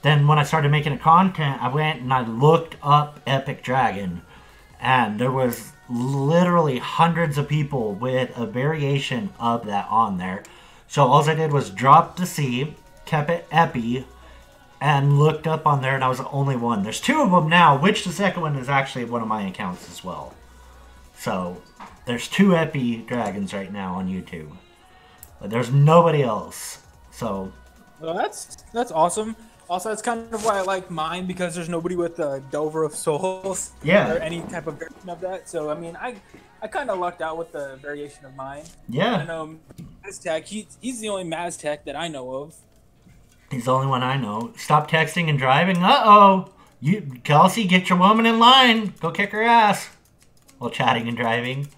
then when I started making content, I went and I looked up EpiDragon, and there was literally hundreds of people with a variation of that on there. So all I did was drop the C, kept it Epi, and looked up on there, and I was the only one. There's two of them now, which the second one is actually one of my accounts as well. So there's two EpiDragons right now on YouTube. But there's nobody else. So... Well, that's awesome. Also, that's kind of why I like mine, because there's nobody with Delverofsouls or any type of version of that. So, I mean, I kind of lucked out with the variation of mine. Yeah. I know Maztec, he's the only Maztec that I know of. He's the only one I know. Stop texting and driving. Uh-oh. Kelsey, get your woman in line. Go kick her ass. While chatting and driving.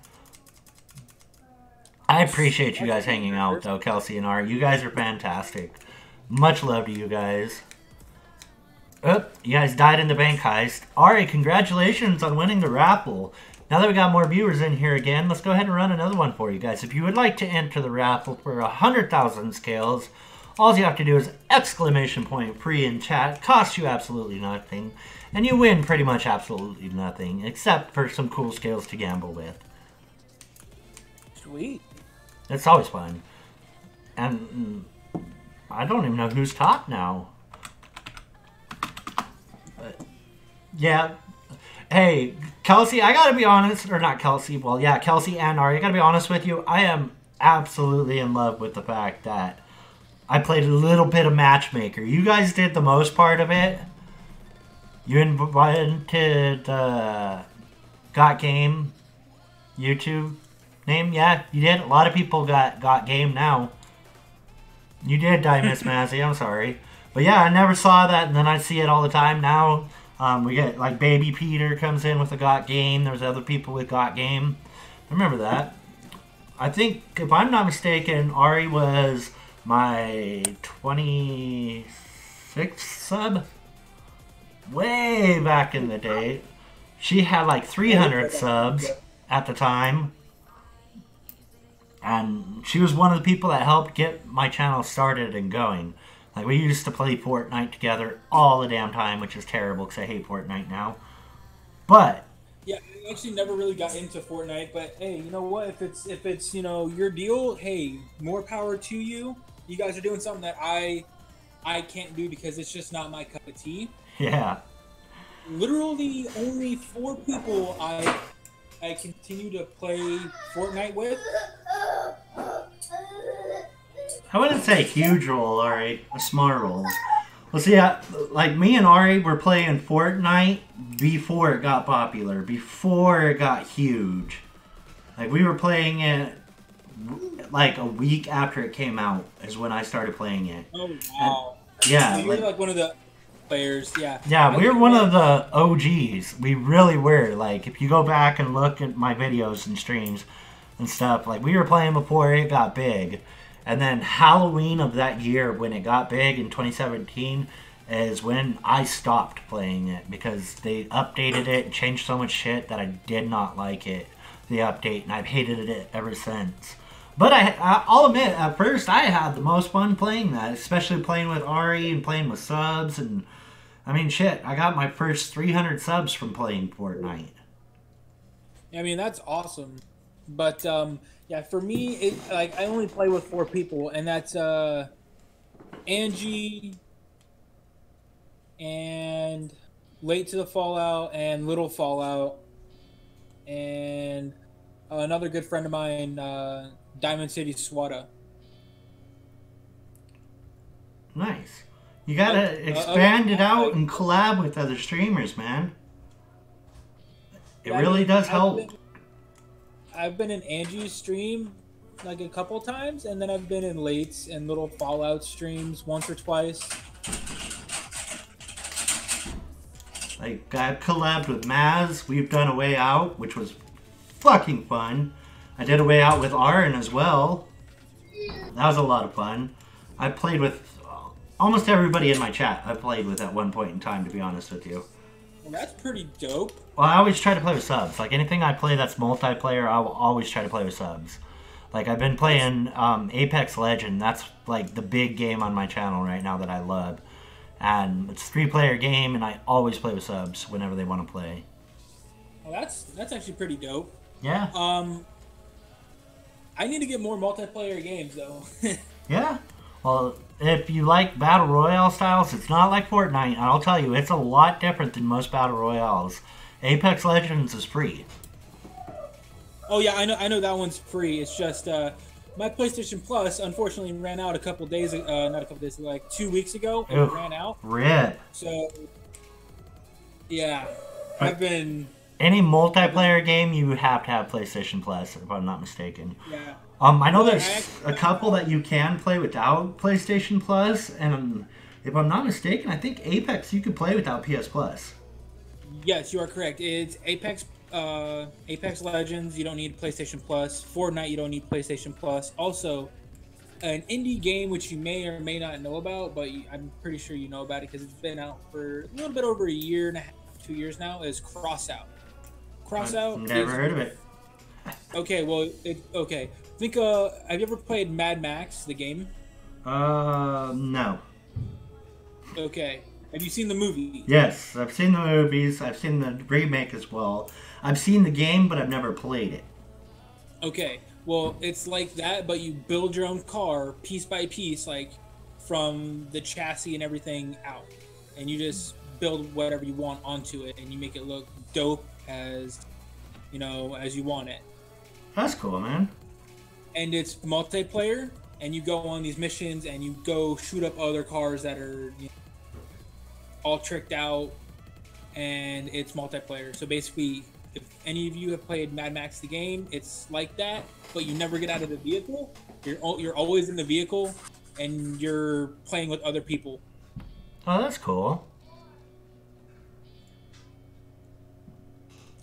I appreciate you guys hanging out, though, Kelsey and Ari. You guys are fantastic. Much love to you guys. Oh, you guys died in the bank heist. Ari, congratulations on winning the raffle. Now that we got more viewers in here again, let's go ahead and run another one for you guys. If you would like to enter the raffle for 100,000 scales, all you have to do is !free in chat. Costs you absolutely nothing. And you win pretty much absolutely nothing, except for some cool scales to gamble with. Sweet. It's always fun. And I don't even know who's top now. But, yeah. Hey, Kelsey, I gotta be honest, or not Kelsey, well, yeah, Kelsey and Ari, I gotta be honest with you, I am absolutely in love with the fact that I played a little bit of Matchmaker. You guys did the most part of it. You invited Got Game YouTube name? Yeah, you did. A lot of people got Game now. You did die, Miss Mazzy. I'm sorry. But yeah, I never saw that, and then I see it all the time now. We get, like, Baby Peter comes in with a Got Game. There's other people with Got Game. I remember that. I think, if I'm not mistaken, Ari was my 26th sub. Way back in the day. She had, like, 300 subs at the time. And she was one of the people that helped get my channel started and going. Like, we used to play Fortnite together all the damn time, which is terrible because I hate Fortnite now. But yeah, I actually never really got into Fortnite, but hey, you know what? If it's you know your deal, hey, more power to you. You guys are doing something that I can't do because it's just not my cup of tea. Yeah. Literally, only 4 people I continue to play Fortnite with. I wouldn't say huge role, Ari. A small role. Well, see, like me and Ari were playing Fortnite before it got popular, before it got huge. Like, we were playing it like a week after it came out is when I started playing it. Oh, wow. And, yeah. So you're like one of the players. Yeah. Yeah, we were one of the OGs. We really were. Like, if you go back and look at my videos and streams and stuff, like, we were playing before it got big. And then Halloween of that year, when it got big in 2017, is when I stopped playing it because they updated it and changed so much shit that I did not like it, the update, and I've hated it ever since. But I'll admit, at first I had the most fun playing that, especially playing with Ari and playing with subs. And I mean, shit, I got my first 300 subs from playing Fortnite. I mean, that's awesome. But yeah, for me, I only play with 4 people, and that's Angie and Late to the Fallout and Little Fallout and another good friend of mine, Diamond City Swata. Nice. You gotta expand it out and collab with other streamers, man. It really does help. I've been in Angie's stream like a couple times, and then I've been in Late's and Little Fallout streams once or twice. Like, I've collabed with Maz. We've done A Way Out, which was fucking fun. I did A Way Out with Aaron as well. That was a lot of fun. I played with almost everybody in my chat I played with at one point in time, to be honest with you. Well, that's pretty dope. Well, I always try to play with subs. Like, anything I play that's multiplayer, I will always try to play with subs. Like, I've been playing Apex Legend. That's, like, the big game on my channel right now that I love. And it's a 3-player game, and I always play with subs whenever they want to play. Well, that's actually pretty dope. Yeah. I need to get more multiplayer games, though. Yeah. Well, if you like Battle Royale styles, it's not like Fortnite. And I'll tell you, it's a lot different than most Battle Royales. Apex Legends is free. Oh, yeah, I know that one's free. It's just my PlayStation Plus, unfortunately, ran out a couple days, not a couple days, like 2 weeks ago. It ran out. Rip. So, yeah, I've been... Any multiplayer game, you have to have PlayStation Plus, if I'm not mistaken. Yeah. I know there's a couple that you can play without PlayStation Plus, and if I'm not mistaken, I think Apex you could play without PS Plus. Yes, you are correct. It's Apex Legends, you don't need PlayStation Plus. Fortnite, you don't need PlayStation Plus. Also, an indie game which you may or may not know about, but I'm pretty sure you know about it because it's been out for a little bit over a year and a half, 2 years now, is Crossout. Crossout? Never heard of it. Okay, well, okay. Think, have you ever played Mad Max, the game? No. Okay. Have you seen the movie? Yes, I've seen the movies. I've seen the remake as well. I've seen the game, but I've never played it. Okay. Well, it's like that, but you build your own car piece by piece, like from the chassis and everything out. And you just build whatever you want onto it, and you make it look dope as, you know, as you want it. That's cool, man. And it's multiplayer, and you go on these missions, and you go shoot up other cars that are, you know, all tricked out, and it's multiplayer. So basically, if any of you have played Mad Max the game, it's like that, but you never get out of the vehicle. You're always in the vehicle, and you're playing with other people. Oh, that's cool.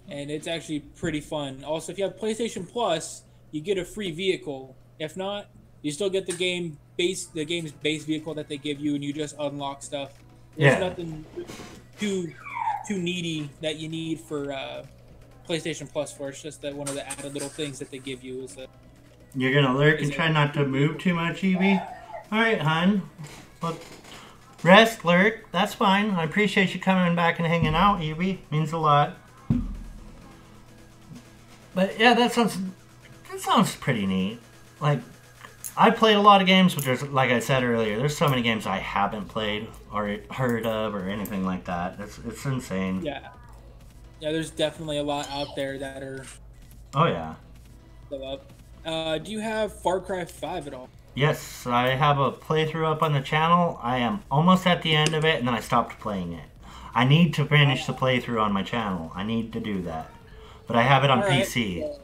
And it's actually pretty fun. Also, if you have PlayStation Plus, you get a free vehicle. If not, you still get the game's base vehicle that they give you, and you just unlock stuff. There's nothing too needy that you need for PlayStation Plus for. It's just that one of the added little things that they give you is that. You're gonna lurk and try not to move too much, Evie? Alright, hon. Well, rest, lurk. That's fine. I appreciate you coming back and hanging out, Evie. Means a lot. But yeah, that sounds pretty neat. Like, I played a lot of games, but there's, like I said earlier, there's so many games I haven't played or heard of or anything like that. It's insane. Yeah. Yeah, there's definitely a lot out there that are... Oh, yeah. Still up. Do you have Far Cry 5 at all? Yes, I have a playthrough up on the channel. I am almost at the end of it, and then I stopped playing it. I need to finish the playthrough on my channel. I need to do that. But I have it on PC.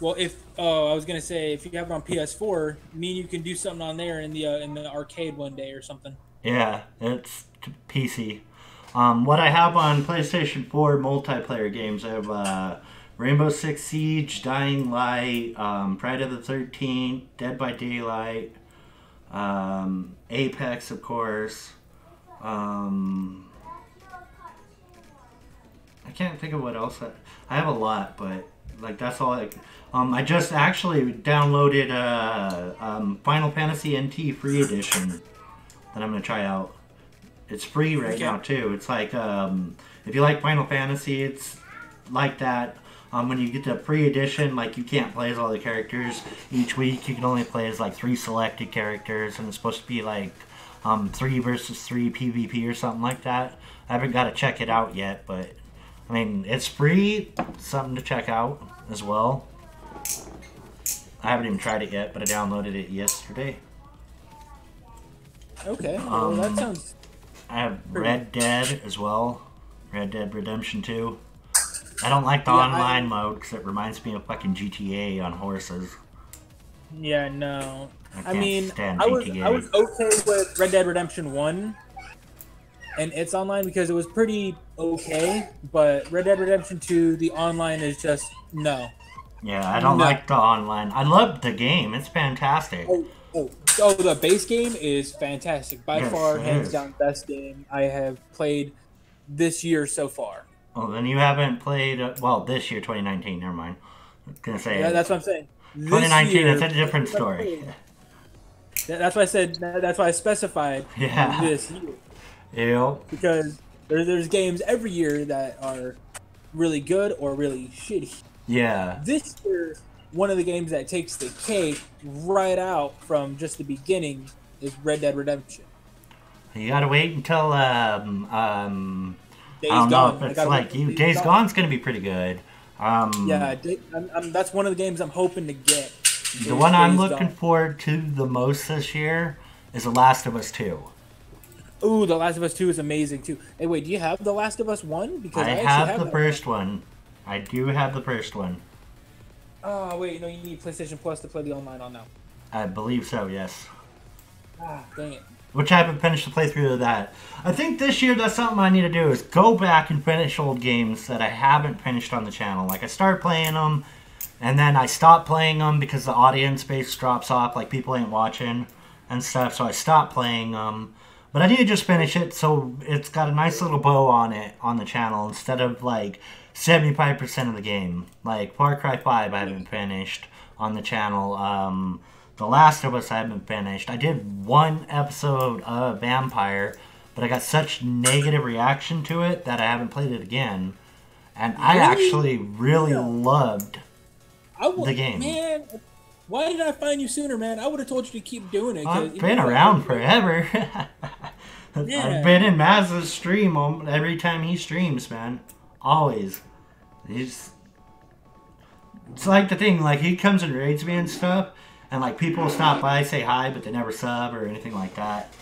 Well, if I was gonna say, if you have it on PS4, me and you can do something on there in the arcade one day or something. Yeah, it's PC. What I have on PlayStation 4 multiplayer games, I have Rainbow Six Siege, Dying Light, Friday the 13th, Dead by Daylight, Apex, of course. I can't think of what else. I have a lot, but like that's all. I just actually downloaded Final Fantasy NT Free Edition that I'm gonna try out. It's free right now too. It's like if you like Final Fantasy, it's like that. When you get the free edition, like you can't play as all the characters each week. You can only play as like 3 selected characters, and it's supposed to be like 3 versus 3 PvP or something like that. I haven't got to check it out yet, but I mean it's free. Something to check out as well. I haven't even tried it yet, but I downloaded it yesterday. Okay, well, that sounds... I have Red Dead as well. Red Dead Redemption 2. I don't like the online mode because it reminds me of fucking GTA on horses. Yeah, no. I mean, I was okay with Red Dead Redemption 1 and its online because it was pretty okay, but Red Dead Redemption 2, the online is just no. Yeah, I don't like the online. I love the game. It's fantastic. Oh, the base game is fantastic. By far, hands down, best game I have played this year so far. Oh, then you haven't played... well, this year, 2019, never mind. I was going to say... Yeah, that's what I'm saying. 2019, it's a different story. That's why I said... That's why I specified this year. Yeah. Because there's games every year that are really good or really shitty. Yeah. This year, one of the games that takes the cake right out from just the beginning is Red Dead Redemption. You gotta wait until, Days I don't Gone. know if it's like you. Days Gone's gonna be pretty good. Yeah, that's one of the games I'm hoping to get. The one I'm looking forward to the most this year is The Last of Us 2. Ooh, The Last of Us 2 is amazing too. Hey, wait, do you have The Last of Us 1? Because I have the first one. I do have the first one. Oh, wait, no, you need PlayStation Plus to play the online on now. I believe so, yes. Ah, dang it. Which I haven't finished the playthrough of that. I think this year that's something I need to do is go back and finish old games that I haven't finished on the channel. Like I started playing them, and then I stopped playing them because the audience base drops off, like people ain't watching and stuff, so I stopped playing them. But I need to just finish it so it's got a nice little bow on it on the channel instead of like 75% of the game. Like Far Cry 5 I haven't finished on the channel. The Last of Us I haven't finished. I did 1 episode of Vampire, but I got such negative reaction to it that I haven't played it again. And I actually really loved the game. Man, why did I find you sooner, man? I would have told you to keep doing it. I've been around forever. Yeah. I've been in Maz's stream every time he streams, man. Always. It's like the thing, like he comes and raids me and stuff, and like people will stop by, say hi, but they never sub or anything like that.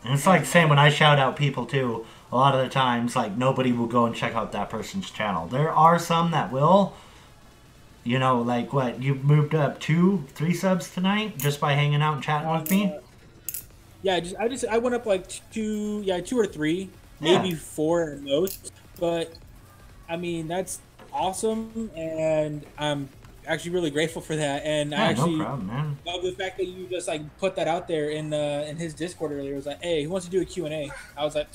And it's like the same when I shout out people too. A lot of the times, like nobody will go and check out that person's channel. There are some that will. You know, like what, you've moved up 2-3 subs tonight just by hanging out and chatting with me? Yeah, I went up like 2 or 3, maybe 4 at most. But I mean, that's awesome, and I'm actually really grateful for that. And I actually no problem, man. love the fact that you just like put that out there in his Discord earlier. It was like, hey, who wants to do a Q&A? I was like,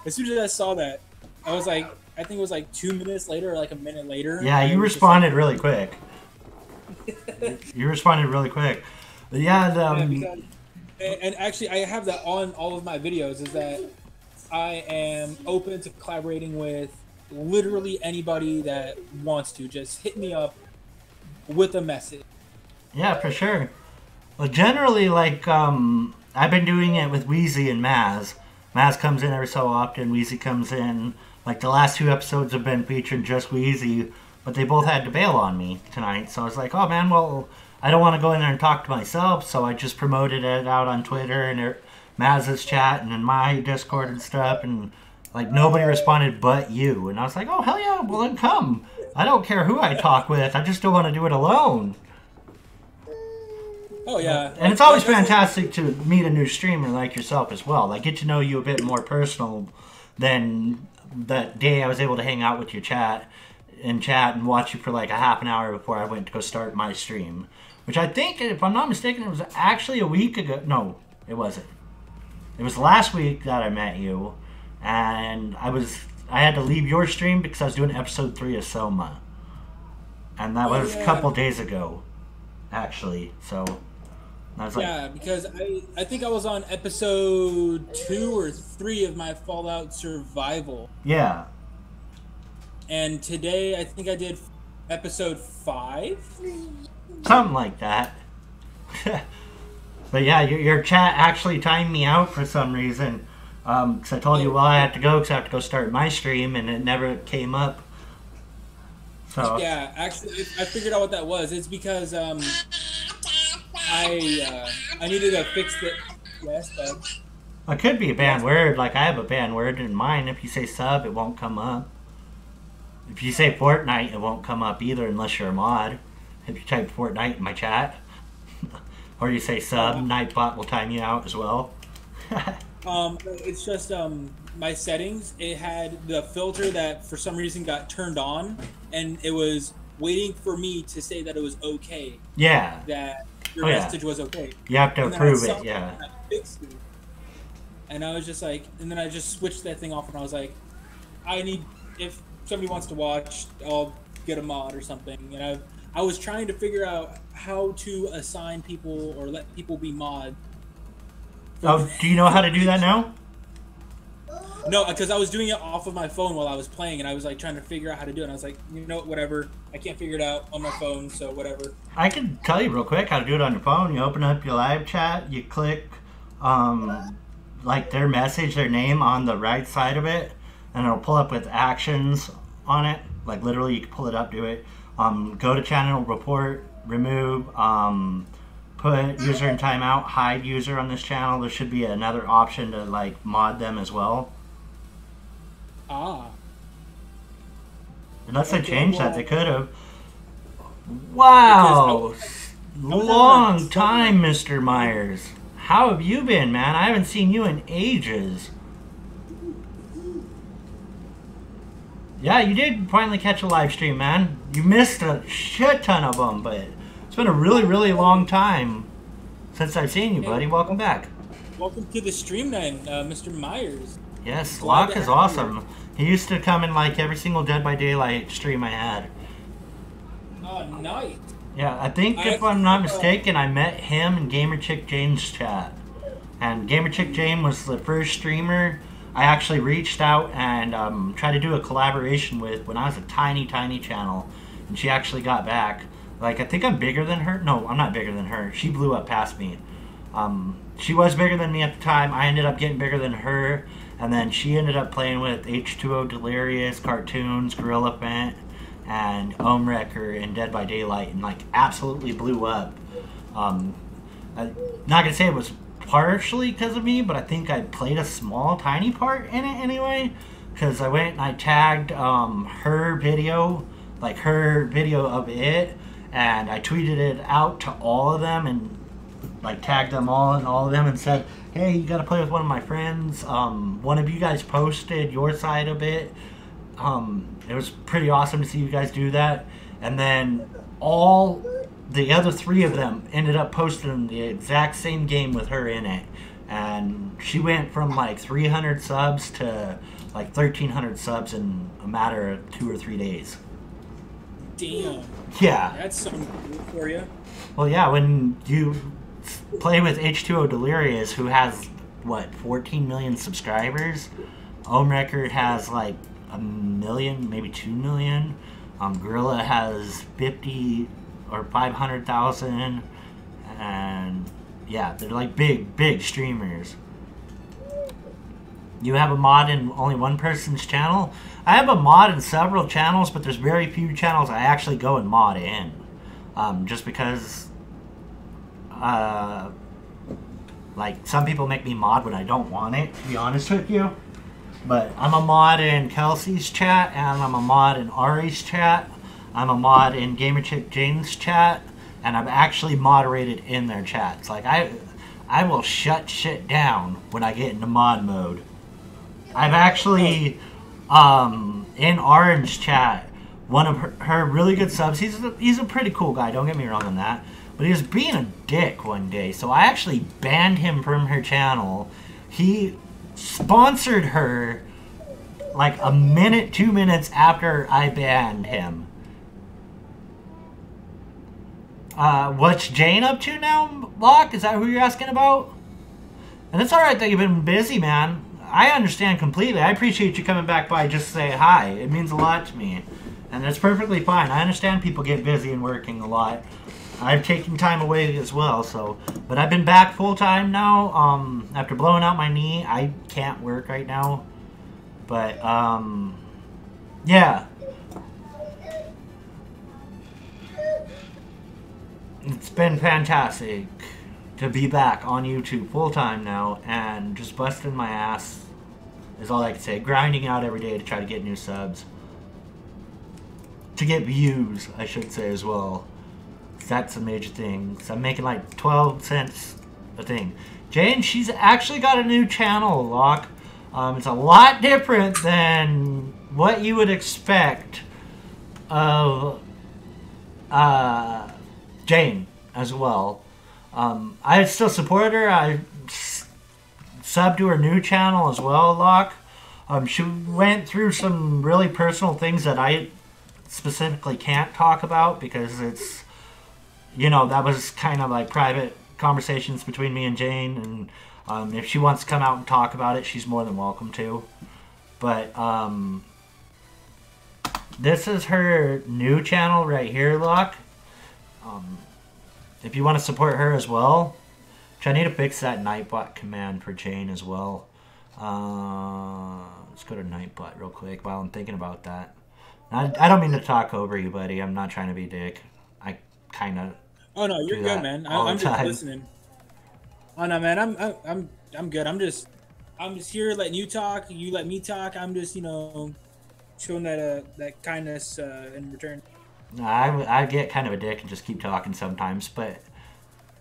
as soon as I saw that, I was like, I think it was like 2 minutes later or like a minute later. Yeah, you responded really quick. You responded really quick. But yeah, and actually, I have that on all of my videos, is that I am open to collaborating with literally anybody that wants to. Just hit me up with a message. Yeah, for sure. Well, generally, like, I've been doing it with Wheezy and Maz. Maz comes in every so often. Wheezy comes in. Like, the last 2 episodes have been featuring just Wheezy, but they both had to bail on me tonight. So I was like, oh, man, well, I don't want to go in there and talk to myself, so I just promoted it out on Twitter and Maz's chat and in my Discord and stuff, and, like, nobody responded but you. And I was like, oh, hell yeah, well, then come. I don't care who I talk with. I just don't want to do it alone. Oh yeah, And it's always fantastic to meet a new streamer like yourself as well. Like, get to know you a bit more personal than that day I was able to hang out with your chat and watch you for like a half an hour before I went to go start my stream. Which I think, if I'm not mistaken, it was actually a week ago. No, it wasn't. It was last week that I met you, and I had to leave your stream because I was doing episode 3 of Soma. And that was a couple days ago, actually. So I was like, because I think I was on episode 2 or 3 of my Fallout Survival. Yeah. And today I think I did episode 5. Something like that. But yeah, your chat actually timed me out for some reason. Because I told you, well, I had to go because I have to go start my stream, and it never came up. So yeah, actually, I figured out what that was. It's because I needed to fix it. Yes, but it could be a banned word. Like, I have a banned word in mine. If you say sub, it won't come up. If you say Fortnite, it won't come up either unless you're a mod. If you type Fortnite in my chat. Or you say sub, Nightbot will time you out as well. It's just my settings. It had the filter that for some reason got turned on, and it was waiting for me to say that it was okay. Yeah. That your message was okay. You have to approve it, yeah. I fixed it. And I was just like, and then I just switched that thing off, and I was like, if somebody wants to watch, I'll get a mod or something. And I was trying to figure out how to assign people or let people be mods. Oh, do you know how to do that now? No, because I was doing it off of my phone while I was playing, and I was like trying to figure out how to do it. And I was like, you know, whatever. I can't figure it out on my phone, so whatever. I can tell you real quick how to do it on your phone. You open up your live chat, you click like their message, their name on the right side of it, and it'll pull up with actions on it. Like literally, you can pull it up, do it. Go to channel report, remove, put user in timeout, hide user on this channel. There should be another option to like mod them as well. Unless they changed that, they could have. Wow! Long time, Mr. Myers. How have you been, man? I haven't seen you in ages. Yeah, you did finally catch a live stream, man. You missed a shit ton of them, but it's been a really, really long time since I've seen you, buddy. Welcome back. Welcome to the stream then, Mr. Myers. Yes, Locke is awesome. He used to come in like every single Dead by Daylight stream I had. Oh, nice. Yeah, I think if I'm not mistaken, I met him in Gamer Chick Jane's chat. And Gamer Chick Jane was the first streamer I actually reached out and tried to do a collaboration with when I was a tiny, tiny channel. And she actually got back. Like, I think I'm bigger than her. No, I'm not bigger than her. She blew up past me. She was bigger than me at the time. I ended up getting bigger than her. And then she ended up playing with H2O Delirious, Cartoons, Gorilla Fent, and Wrecker in Dead by Daylight. And, like, absolutely blew up. I'm not going to say it was partially because of me, but I think I played a small, tiny part in it anyway. Because I went and I tagged her video, like her video of it, and I tweeted it out to all of them and like tagged them all and all of them and said, hey, you gotta play with one of my friends. One of you guys posted your side of it. It was pretty awesome to see you guys do that. And then all the other 3 of them ended up posting the exact same game with her in it. And she went from like 300 subs to like 1,300 subs in a matter of 2 or 3 days. Damn. Yeah. That's something good for you. Well, yeah, when you play with H2O Delirious, who has, what, 14 million subscribers? Record has like 1 million, maybe 2 million. Gorilla has 50 or 500,000. And yeah, they're like big streamers. You have a mod in only one person's channel? I have a mod in several channels, but there's very few channels I actually go and mod in. Just because, like, some people make me mod when I don't want it, to be honest with you. But I'm a mod in Kelsey's chat, and I'm a mod in Ari's chat. I'm a mod in Gamer Chick Jane's chat, and I've actually moderated in their chats. Like I will shut shit down when I get into mod mode. I've actually in Orange chat, one of her really good subs. He's a pretty cool guy. Don't get me wrong on that. But he was being a dick one day, so I actually banned him from her channel. He sponsored her like a minute, 2 minutes after I banned him. What's Jane up to now, Locke? Is that who you're asking about? And it's alright that you've been busy, man. I understand completely. I appreciate you coming back by just to say hi. It means a lot to me. And that's perfectly fine. I understand people get busy and working a lot. I've taken time away as well, so... But I've been back full-time now. After blowing out my knee, I can't work right now. But, yeah. It's been fantastic to be back on YouTube full-time now, and just busting my ass is all I can say. Grinding out every day to try to get new subs. To get views, I should say, as well. That's a major thing. So I'm making like 12 cents a thing. Jane, she's actually got a new channel, Locke. It's a lot different than what you would expect of Jane as well. I still support her. I subbed to her new channel as well, Locke. She went through some really personal things that I specifically can't talk about because it's, you know, that was kind of like private conversations between me and Jane, and if she wants to come out and talk about it, she's more than welcome to. But this is her new channel right here, Locke. If you want to support her as well, which I need to fix that Nightbot command for Jane as well. Let's go to Nightbot real quick while I'm thinking about that. I don't mean to talk over you, buddy. I'm not trying to be a dick. I kind of. Oh no, you're good, man. I'm just listening. Oh no, man. I'm good. I'm just here letting you talk. You let me talk. I'm just, you know, showing that kindness in return. No, I get kind of a dick and just keep talking sometimes, but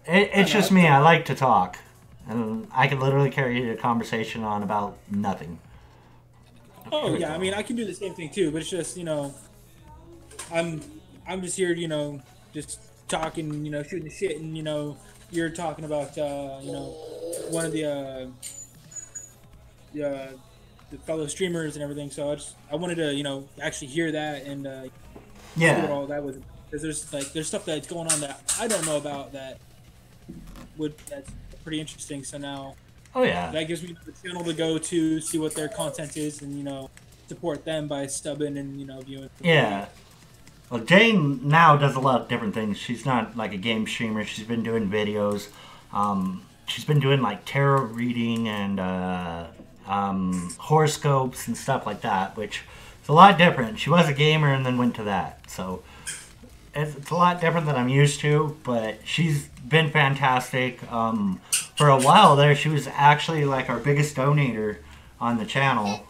it's just me. I like to talk, and I can literally carry a conversation on about nothing. Oh yeah, I mean I can do the same thing too, but it's just, you know, I'm just here, you know, just talking, you know, shooting the shit, and, you know, you're talking about you know, one of the fellow streamers and everything. So I wanted to, you know, actually hear that and yeah, see what all that was, because there's stuff that's going on that I don't know about that's pretty interesting. So now, oh yeah, that gives me the channel to go to, see what their content is, and, you know, support them by stubbing and, you know, viewing. Yeah. Well, Jane now does a lot of different things. She's not like a game streamer. She's been doing videos. She's been doing like tarot reading and horoscopes and stuff like that, which is a lot different. She was a gamer and then went to that. So it's a lot different than I'm used to, but she's been fantastic. For a while there, she was actually like our biggest donator on the channel.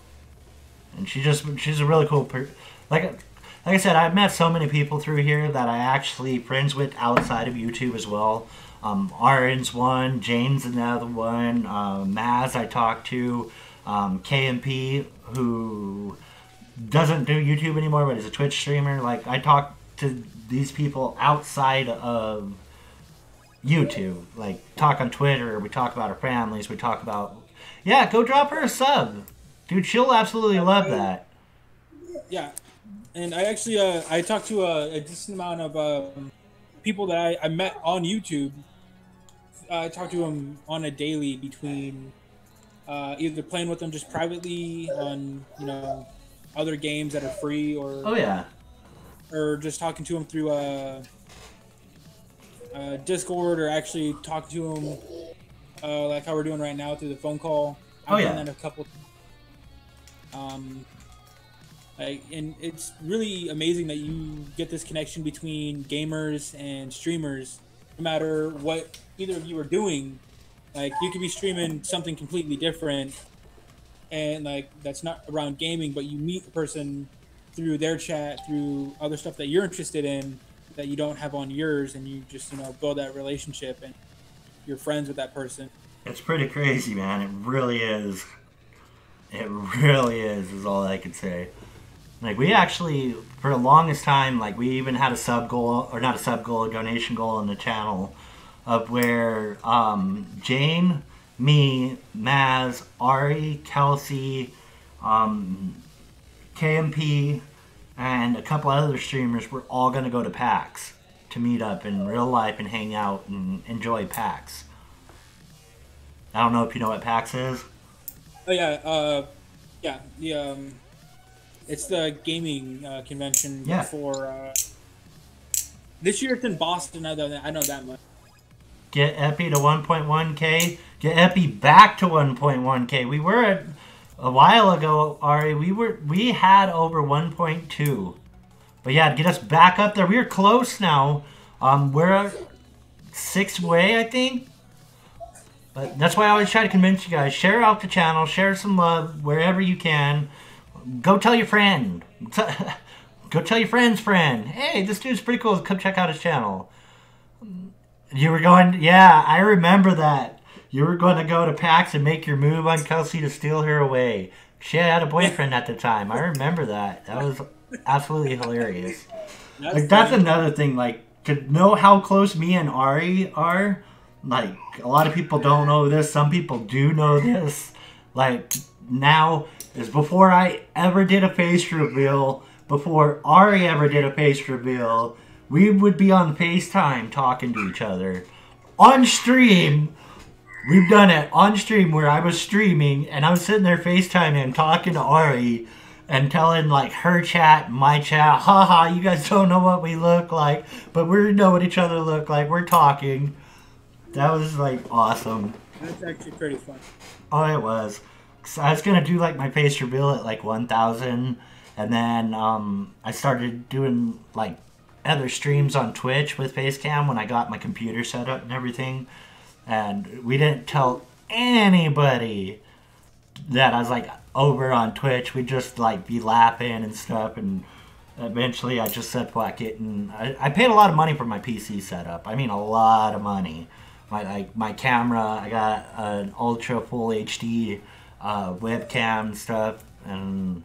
And she's a really cool person. Like I said, I've met so many people through here that I actually friends with outside of YouTube as well. Aaron's one, Jane's another one, Maz I talked to, KMP, who doesn't do YouTube anymore but is a Twitch streamer. Like, I talk to these people outside of YouTube. Like, talk on Twitter, we talk about our families, we talk about... Yeah, go drop her a sub. Dude, she'll absolutely love that. Yeah. And I actually, I talked to a decent amount of people that I met on YouTube. I talk to them on a daily between either playing with them just privately on, you know, other games that are free, or oh yeah, or just talking to them through Discord, or actually talking to them like how we're doing right now through the phone call. I've done that a couple. And it's really amazing that you get this connection between gamers and streamers, no matter what either of you are doing. Like, you could be streaming something completely different, and like that's not around gaming, but you meet the person through their chat, through other stuff that you're interested in, that you don't have on yours, and you just build that relationship, and you're friends with that person. It's pretty crazy, man. It really is. It really is all I can say. Like, we actually, for the longest time, like, we even had a sub goal, or not a sub goal, a donation goal on the channel, of where Jane, me, Maz, Ari, Kelsey, KMP, and a couple other streamers were all going to go to PAX to meet up in real life and hang out and enjoy PAX. I don't know if you know what PAX is. Oh yeah, it's the gaming convention for. This year it's in Boston. I know that much. Get Epi to 1.1K. Get Epi back to 1.1K. We were at a while ago, Ari. We had over 1.2. But yeah, get us back up there. We're close now. We're 6 away, I think. But that's why I always try to convince you guys. Share out the channel. Share some love wherever you can. Go tell your friend. Go tell your friend's friend. Hey, this dude's pretty cool. Come check out his channel. You were going... Yeah, I remember that. You were going to go to PAX and make your move on Kelsey to steal her away. She had a boyfriend at the time. I remember that. That was absolutely hilarious. That's another thing. Like, to know how close me and Ari are... Like, a lot of people don't know this. Some people do know this. Like, now is before I ever did a face reveal, before Ari ever did a face reveal, we would be on FaceTime talking to each other. On stream, we've done it on stream where I was streaming and I was sitting there FaceTiming talking to Ari and telling, like, her chat, my chat, haha, you guys don't know what we look like, but we know what each other look like. We're talking. That was, like, awesome. That's actually pretty fun. Oh, it was. So I was going to do, like, my face reveal at, like, 1,000. And then I started doing, like, other streams on Twitch with Facecam when I got my computer set up and everything. And we didn't tell anybody that I was, like, over on Twitch. We'd just, like, be laughing and stuff. And eventually I just said, fuck it. And I paid a lot of money for my PC setup. I mean, a lot of money. My camera, I got an ultra full HD webcam stuff, and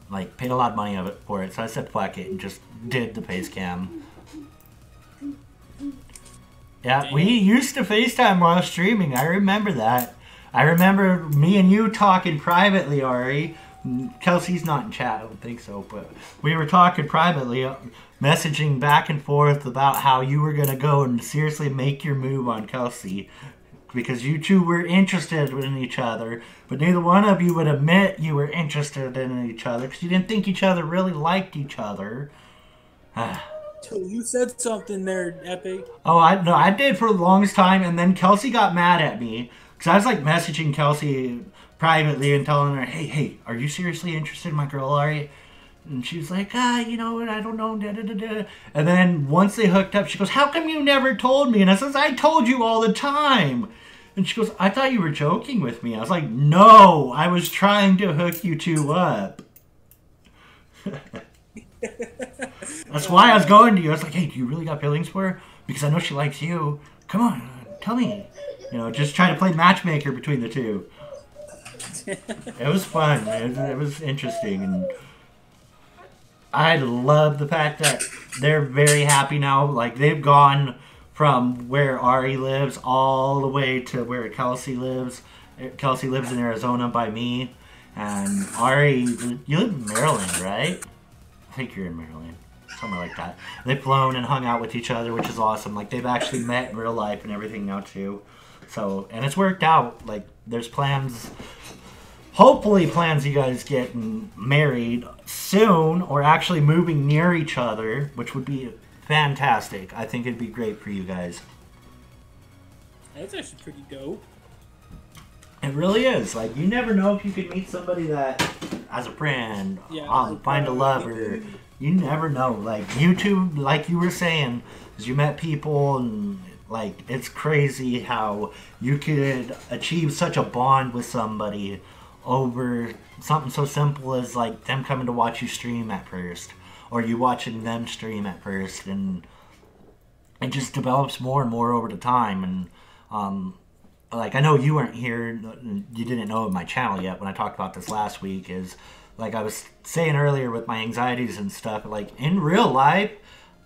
like, paid a lot of money for it. So I said fuck it and just did the face cam. Yeah, we used to FaceTime while streaming. I remember that. I remember me and you talking privately, Ari. Kelsey's not in chat, I don't think so, but we were talking privately, messaging back and forth about how you were going to go and seriously make your move on Kelsey, because you two were interested in each other, but neither one of you would admit you were interested in each other because you didn't think each other really liked each other. You said something there, Epi. Oh, I did for the longest time, and then Kelsey got mad at me because I was, like, messaging Kelsey privately and telling her, hey, are you seriously interested in my girl, Ari? And she was like, you know what, I don't know, da-da-da-da. And then once they hooked up, she goes, how come you never told me? And I says, I told you all the time. And she goes, I thought you were joking with me. I was like, no, I was trying to hook you two up. That's why I was going to you. I was like, hey, do you really got feelings for her? Because I know she likes you. Come on, tell me. You know, just try to play matchmaker between the two. It was fun. It was interesting. And I love the fact that they're very happy now. Like, they've gone from where Ari lives all the way to where Kelsey lives. Kelsey lives in Arizona by me. And Ari, you live in Maryland, right? I think you're in Maryland. Something like that. They've flown and hung out with each other, which is awesome. Like, they've actually met in real life and everything now, too. So, and it's worked out. Like, there's plans... Hopefully plans you guys getting married soon or actually moving near each other, which would be fantastic. I think it'd be great for you guys. That's actually pretty dope. It really is. Like, you never know if you could meet somebody that, as a friend, find a lover. You never know. Like, YouTube, like you were saying, is you met people and, like, it's crazy how you could achieve such a bond with somebody over something so simple as, like, them coming to watch you stream at first. or you watching them stream at first, and it just develops more and more over the time. And like, I know you weren't here, you didn't know my channel yet when I talked about this last week, is like I was saying earlier with my anxieties and stuff, like in real life,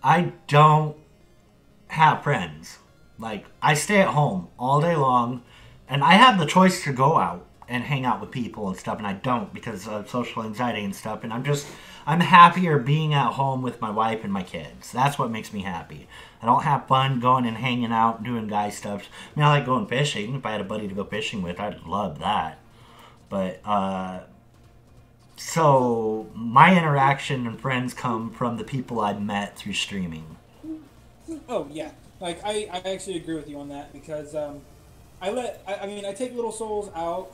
I don't have friends. Like, I stay at home all day long, and I have the choice to go out and hang out with people and stuff, and I don't because of social anxiety and stuff, and I'm happier being at home with my wife and my kids. That's what makes me happy. I don't have fun going and hanging out and doing guy stuff. I mean, I like going fishing. If I had a buddy to go fishing with, I'd love that. But, so my interaction and friends come from the people I've met through streaming. Oh, yeah. Like, I actually agree with you on that because I take little souls out.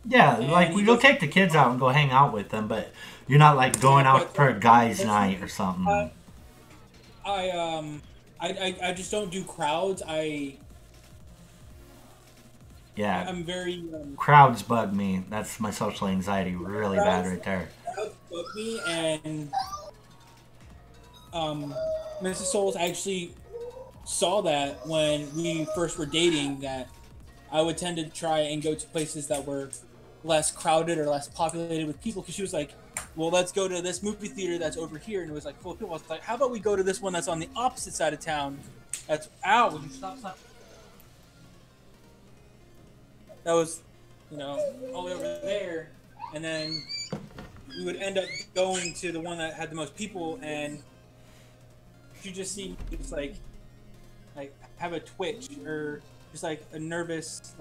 Yeah, like we go take the kids out and go hang out with them, but you're not like going out for a guy's night or something. I just don't do crowds. Yeah. I'm very crowds bug me. That's my social anxiety really bad right there. Crowds bug me, and Mrs. Souls actually saw that when we first were dating, that I would tend to try and go to places that were less crowded or less populated with people, because she was like, well, let's go to this movie theater that's over here, and it was like full of people. I was like, how about we go to this one that's on the opposite side of town? That's would you stop? That was, all the way over there, and then we would end up going to the one that had the most people, and you just see just like have a twitch or just like a nervous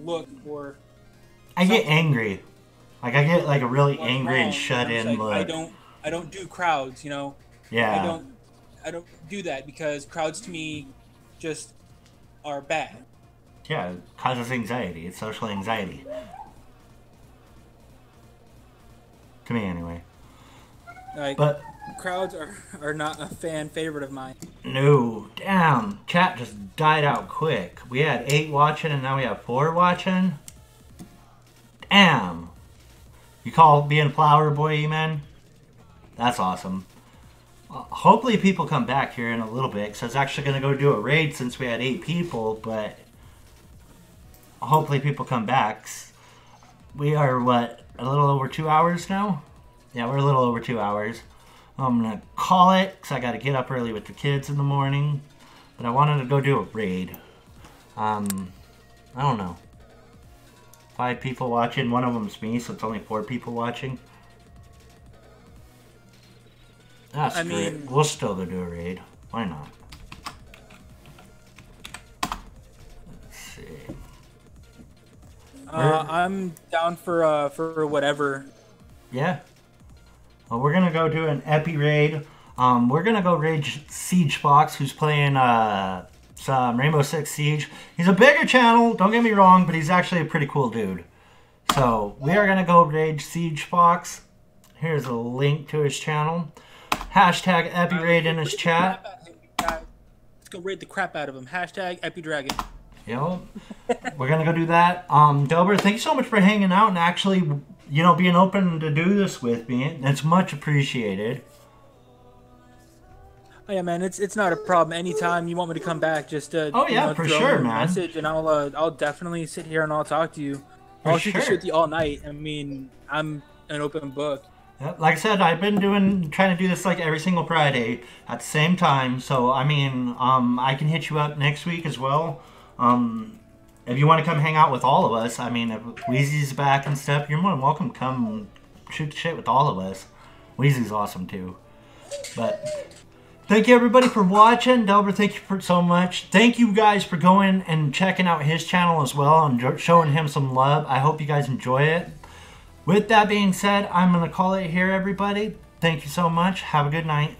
look, or I get angry. Like I get like a really angry and shut in look. I don't do crowds, Yeah. I don't do that because crowds to me just are bad. Yeah, it causes anxiety. It's social anxiety. To me, anyway. But crowds are not a fan favorite of mine. No, damn. Chat just died out quick. We had 8 watching and now we have 4 watching. Damn. You call being Flower Boy, E-Man? That's awesome. Hopefully people come back here in a little bit, because I was actually going to go do a raid since we had 8 people, but hopefully people come back. We are, what, a little over 2 hours now? Yeah, we're a little over 2 hours. I'm going to call it, because I got to get up early with the kids in the morning, but I wanted to go do a raid. I don't know. 5 people watching, one of them's me, so it's only 4 people watching. That's great. We'll still go do a raid. Why not? Let's see. I'm down for whatever. Yeah. Well, we're gonna go do an Epi raid. We're gonna go raid Siege Fox, who's playing some Rainbow Six Siege. He's a bigger channel, don't get me wrong, but he's actually a pretty cool dude. So we are gonna go raid Siege Fox. Here's a link to his channel. Hashtag EpiRaid in his chat. Let's go raid the crap out of him. Hashtag EpiDragon. Yep. We're gonna go do that. Delver, thank you so much for hanging out and actually, being open to do this with me. It's much appreciated. Oh yeah, man, it's not a problem. Anytime you want me to come back, just oh yeah, for sure, man. Message, and I'll definitely sit here and I'll talk to you. I'll shoot the shit with you all night. I mean, I'm an open book. Like I said, I've been trying to do this like every single Friday at the same time. So I mean, I can hit you up next week as well. If you want to come hang out with all of us, I mean, if Wheezy's back and stuff, you're more than welcome to come shoot the shit with all of us. Wheezy's awesome too. But thank you everybody for watching. Delver, thank you so much. Thank you guys for going and checking out his channel as well and showing him some love. I hope you guys enjoy it. With that being said, I'm going to call it here, everybody. Thank you so much. Have a good night.